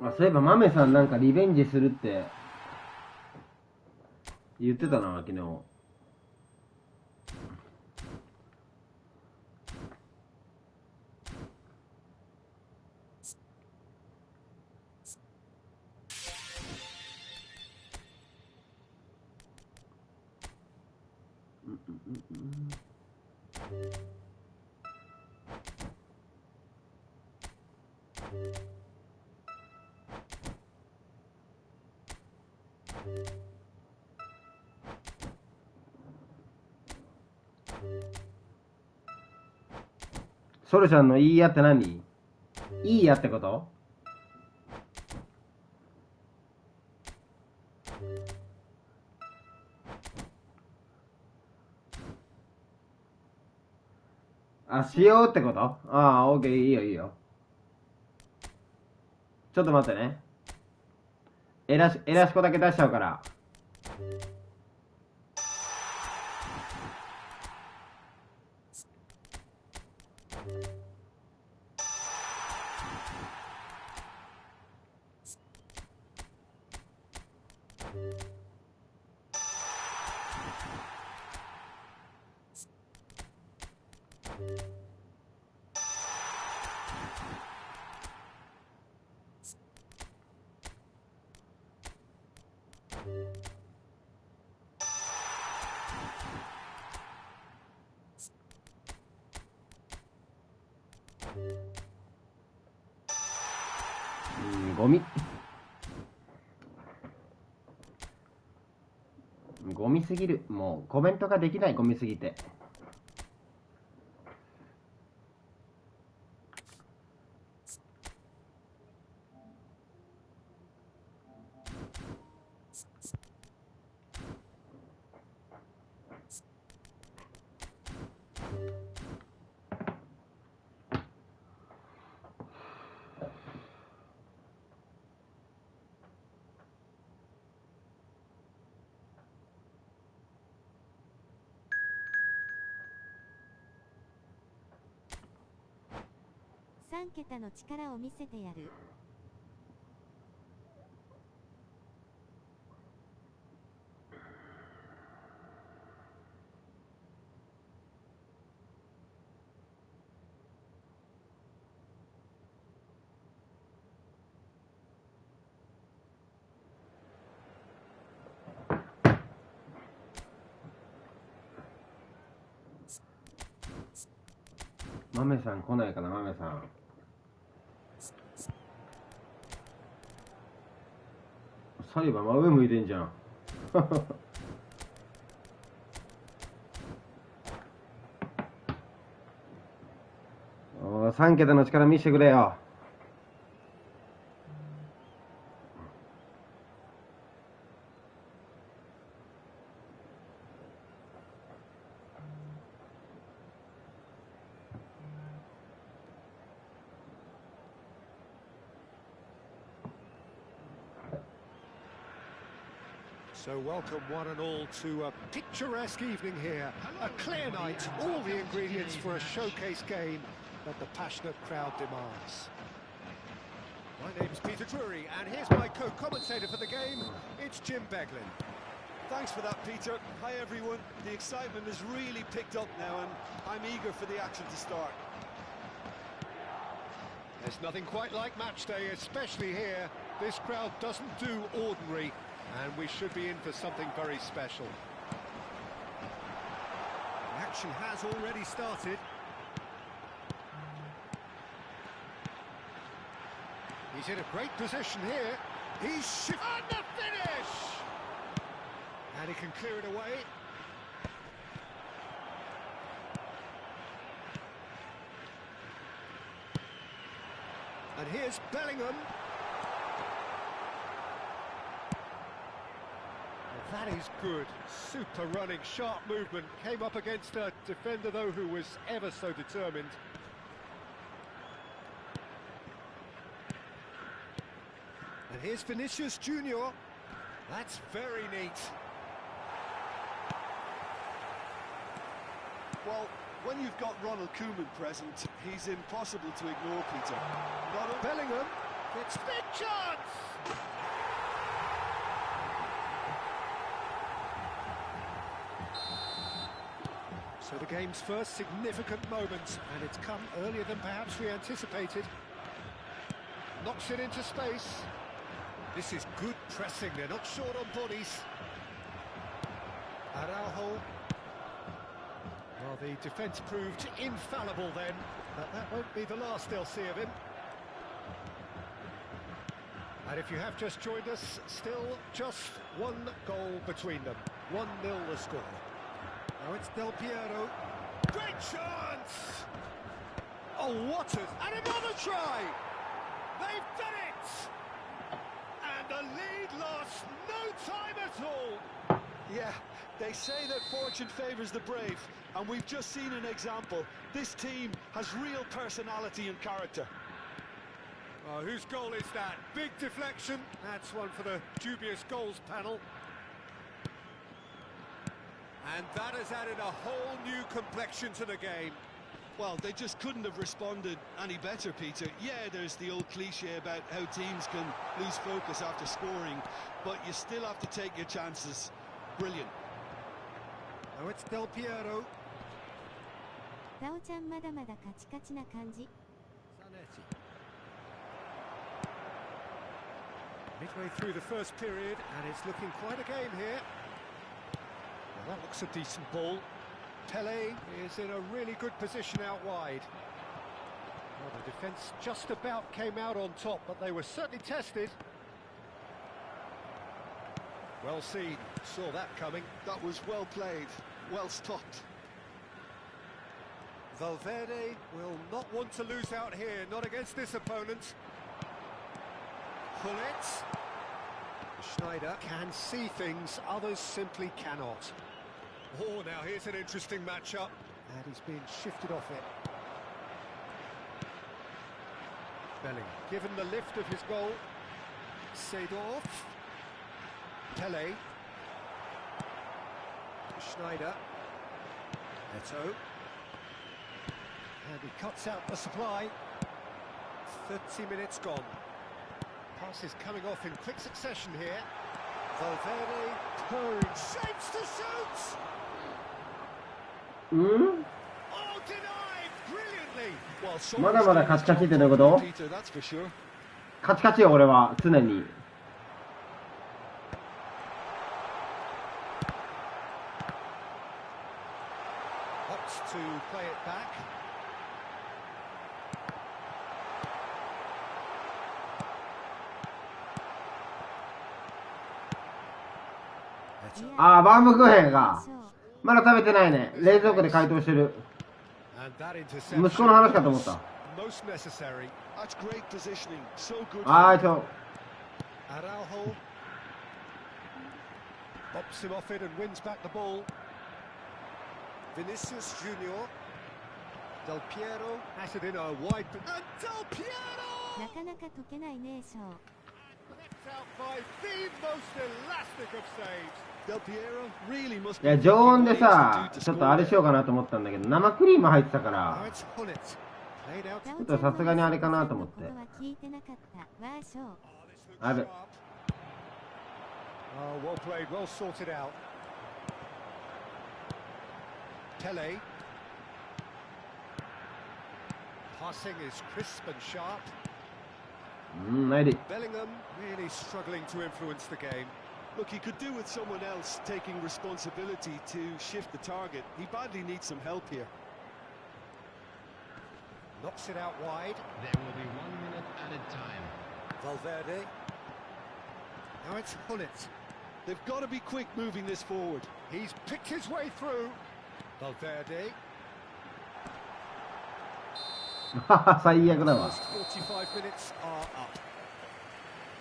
あ、そういえばマメさんなんかリベンジするって言ってたな、昨日。ソルちゃんのいいやって何？いいやってこと？あ、しようってこと？ああ、オッケー、いいよいいよ。ちょっと待ってね。エラシコだけ出しちゃうから。ゴミ。ゴミすぎる。もうコメントができない、ゴミすぎて。3桁の力を見せてやる。マメさん来ないかな、マメさん。そういえば真上向いてんじゃん。3桁の力見せてくれよ。So welcome one and all to a picturesque evening here. A clear night, all the ingredients for a showcase game that the passionate crowd demands. My name's Peter Drury, and here's my co-commentator for the game. It's Jim Beglin. Thanks for that, Peter. Hi, everyone. The excitement has really picked up now, and I'm eager for the action to start. There's nothing quite like match day, especially here. This crowd doesn't do ordinary, and we should be in for something very special. The action has already started. He's in a great position here. He's on the finish! And he can clear it away. And here's Bellingham. That is good. Super running, sharp movement. Came up against a defender, though, who was ever so determined. And here's Vinicius Junior. That's very neat. Well, when you've got Ronald Koeman present, he's impossible to ignore, Peter. Bellingham gets big chance! So the game's first significant moment, and it's come earlier than perhaps we anticipated. Knocks it into space. This is good pressing, they're not short on bodies. Araujo. Well, the defence proved infallible then, but that won't be the last they'll see of him. And if you have just joined us, still just one goal between them. 1-0 the score. Now it's Del Piero. Great chance! Oh, what and another try! They've done it! And the lead lost no time at all. Yeah, they say that fortune favours the brave, and we've just seen an example. This team has real personality and character. Oh, whose goal is that? Big deflection. That's one for the dubious goals panel. And that has added a whole new complexion to the game. Well, they just couldn't have responded any better, Peter. Yeah, there's the old cliche about how teams can lose focus after scoring, but you still have to take your chances. Brilliant. Now it's Del Piero. タオちゃんまだまだカチカチな感じ。Zanetti. Midway through the first period, and it's looking quite a game here. Well, that looks a decent ball. Pele is in a really good position out wide. Well, the defence just about came out on top, but they were certainly tested. Well seen, saw that coming. That was well played, well stopped. Valverde will not want to lose out here, not against this opponent. Hullet. Schneider can see things others simply cannot. Oh, now here's an interesting matchup. And he's being shifted off it. Bellingham, given the lift of his goal. Seedorf. Pele. Schneider. Neto. And he cuts out the supply. 30 minutes gone. Passes coming off in quick succession here. Valverde purring, shapes to shoot! Oh, denied brilliantly! Well, まだまだカチカチってどういうこと？ Peter, that's for sure. カチカチよ俺は常に。Opts to play it back. Neto. ああ、バームクーヘンがまだ食べてないね。冷蔵庫で解凍してる。 And that 息子の話かと思った。 most necessary. That's great positioning, so good. ああ、そう。 Araujo bops him off it and wins back the ball. Vinicius Junior. Del Piero has it in a wide. And Del Piero! なかなか解けないねショー。 Left out by the most elastic of saves. Del Piero really must い be や、常温で looking さ ways to do to ちょっとあれしようかなと思ったんだけど生クリーム入ってたか Now ら it's Hullet. Played out. タオちょっとさすがにあれかなと思って。ちゃんのことは聞いてなかったわーショー。 あべ。 Oh, well played, well sorted out. Pele. Passing is crisp and sharp. ないで。 Bellingham really struggling to influence the game. Look, he could do with someone else taking responsibility to shift the target. He badly needs some help here. Knocks it out wide. There will be 1 minute added time. Valverde. Now it's Hullet. They've got to be quick moving this forward. He's picked his way through. Valverde. 最悪だわ。 Last 45 minutes are up.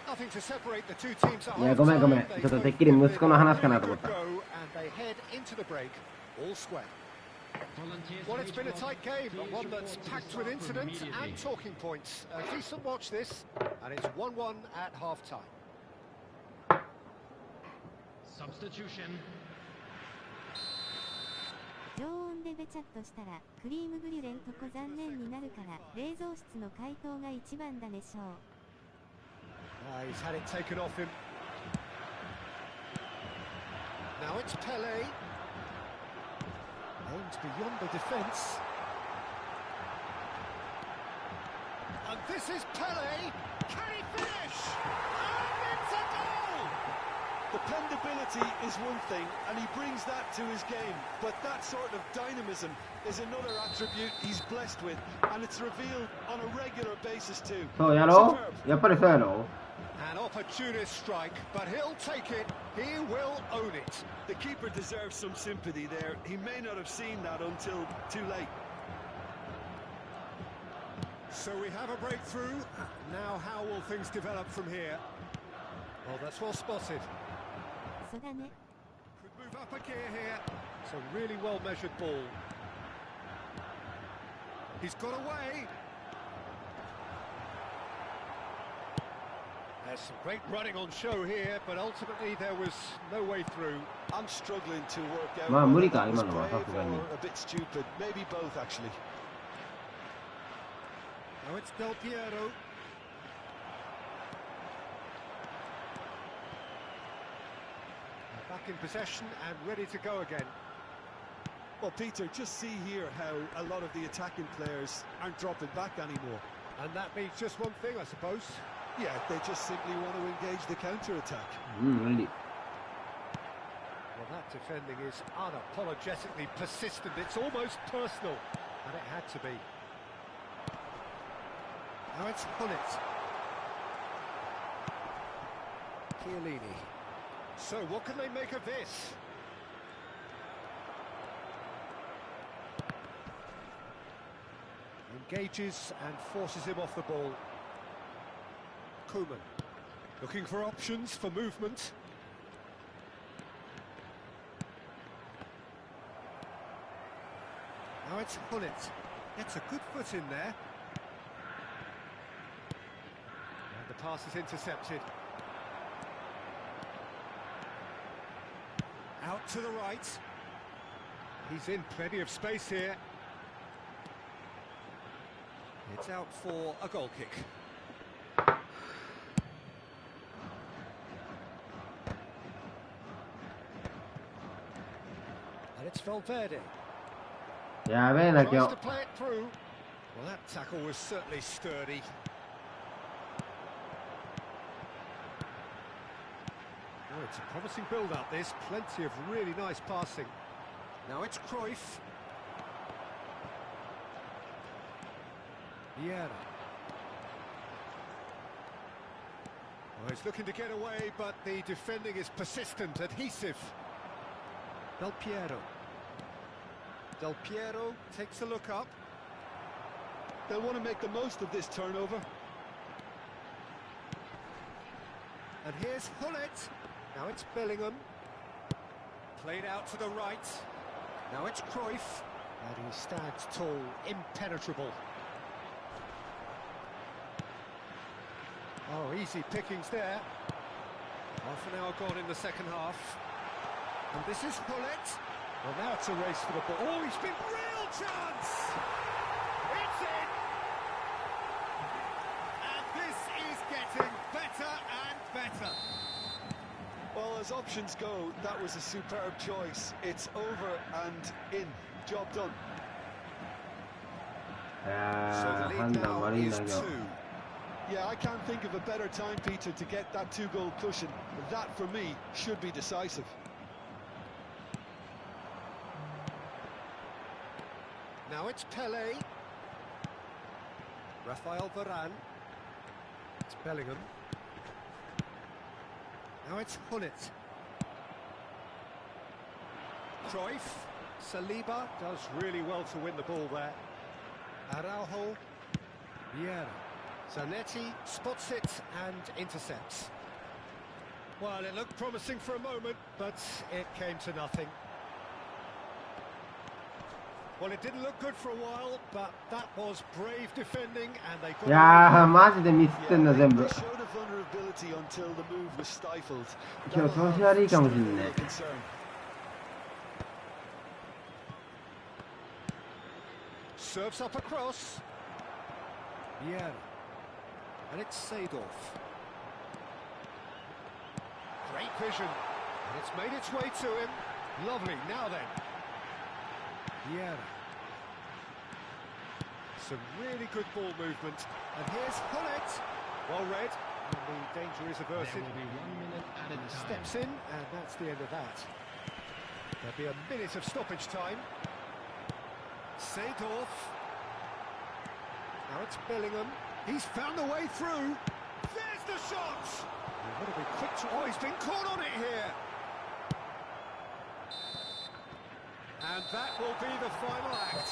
Nothing to separate the two teams at いや、ごめんごめん。ちょっとてっきり息子の話かなと思った。 And they head into the break, all square. Well, it's been a tight game, but one that's packed with incidents and talking points. A decent watch this, and it's 1-1 at half-time. Substitution. 常温でベチャっとしたらクリームブリュレんとこ残念になるから冷蔵室の解凍が一番だねショー。 He's had it taken off him. Now it's Pele. Aims beyond the defence. And this is Pele. Can he finish? And it's a goal! Dependability is one thing, and he brings that to his game. But that sort of dynamism is another attribute he's blessed with, and it's revealed on a regular basis too. そうやろうやっぱりそうやろう An opportunist strike, but he'll take it. He will own it. The keeper deserves some sympathy there. He may not have seen that until too late. So we have a breakthrough. Now how will things develop from here? Well, that's well spotted. そうだね。 Could move up a gear here. It's a really well measured ball. He's got away. There's some great running on show here, but ultimately there was no way through. I'm struggling to work out Ma whether Murica that was今のは brave さすがに or a bit stupid. Maybe both, actually. Now it's Del Piero. Back in possession and ready to go again. Well, Peter, just see here how a lot of the attacking players aren't dropping back anymore. And that means just one thing, I suppose. Yeah, they just simply want to engage the counter-attack. Really. Well, that defending is unapologetically persistent. It's almost personal, and it had to be. Now it's Hunnit. Chiellini. So, what can they make of this? Engages and forces him off the ball. Koeman. Looking for options for movement. Now it's Hunnit. Gets a good foot in there. And the pass is intercepted. Out to the right. He's in plenty of space here. It's out for a goal kick. And it's Valverde. やべえな Tries 今 to 日 play it through. Well, that tackle was certainly sturdy. Oh, it's a promising build-up, this. Plenty of really nice passing. Now it's Cruyff. Vieira. Oh, he's looking to get away, but the defending is persistent, adhesive. Del Piero. Del Piero takes a look up. They'll want to make the most of this turnover. And here's Hunnit. Now it's Bellingham. Played out to the right. Now it's Cruyff. And he stands tall, impenetrable. Oh, easy pickings there. Half an hour gone in the second half. And this is Hunnit. Well, now it's a race for the ball. Oh, he's been real chance! It's in! And this is getting better and better. Well, as options go, that was a superb choice. It's over and in. Job done. い So や the ー判 lead 断 now 悪い is な今 2. 日 Yeah, I can't think of a better time, Peter, to get that two-goal cushion. That, for me, should be decisive. Now it's Pele. Rafael Varane. It's Bellingham. Now it's Hunnit. Cruyff. Saliba does really well to win the ball there. Araujo. Vieira. Zanetti spots it and intercepts. Well, it looked promising for a moment, but it came to nothing. Well, it didn't look good for a while, but that was brave defending, and they got... いやーマジでミスってんな They 全部 showed a vulnerability until the move was stifled. 今日調子悪いかもしんね Concern. Serves up across. Vieira. And it's Seedorf. Great vision. And it's made its way to him. Lovely. Now then. Vieira. Some really good ball movement. And here's Hunnit. Well read. And the danger is averted. There will be 1 minute added time. Steps in, and that's the end of that. There'll be a minute of stoppage time. Seedorf. Now it's Bellingham. He's found a way through. There's the shot. They've got to be quick to. Oh, he's been caught on it here. And that will be the final act.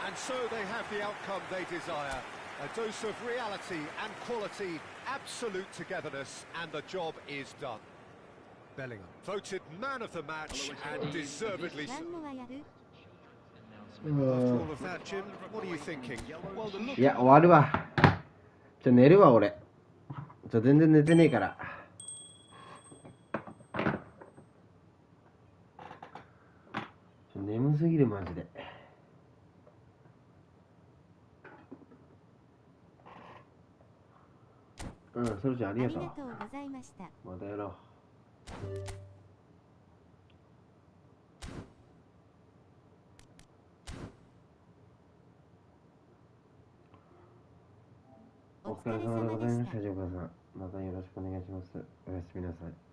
And so they have the outcome they desire. A dose of reality and quality, absolute togetherness, and the job is done. Bellingham, voted man of the match and deservedly so. ランモはやる After all of that, Jim, what are you thinking? Well, the look. いや終わるわ。寝るわ俺。全然寝てねえから。眠すぎるマジで。それじゃありがとう。ありがとうございました。またやろう。お疲れ様でございました、ジョーカーさん。またよろしくお願いします。おやすみなさい。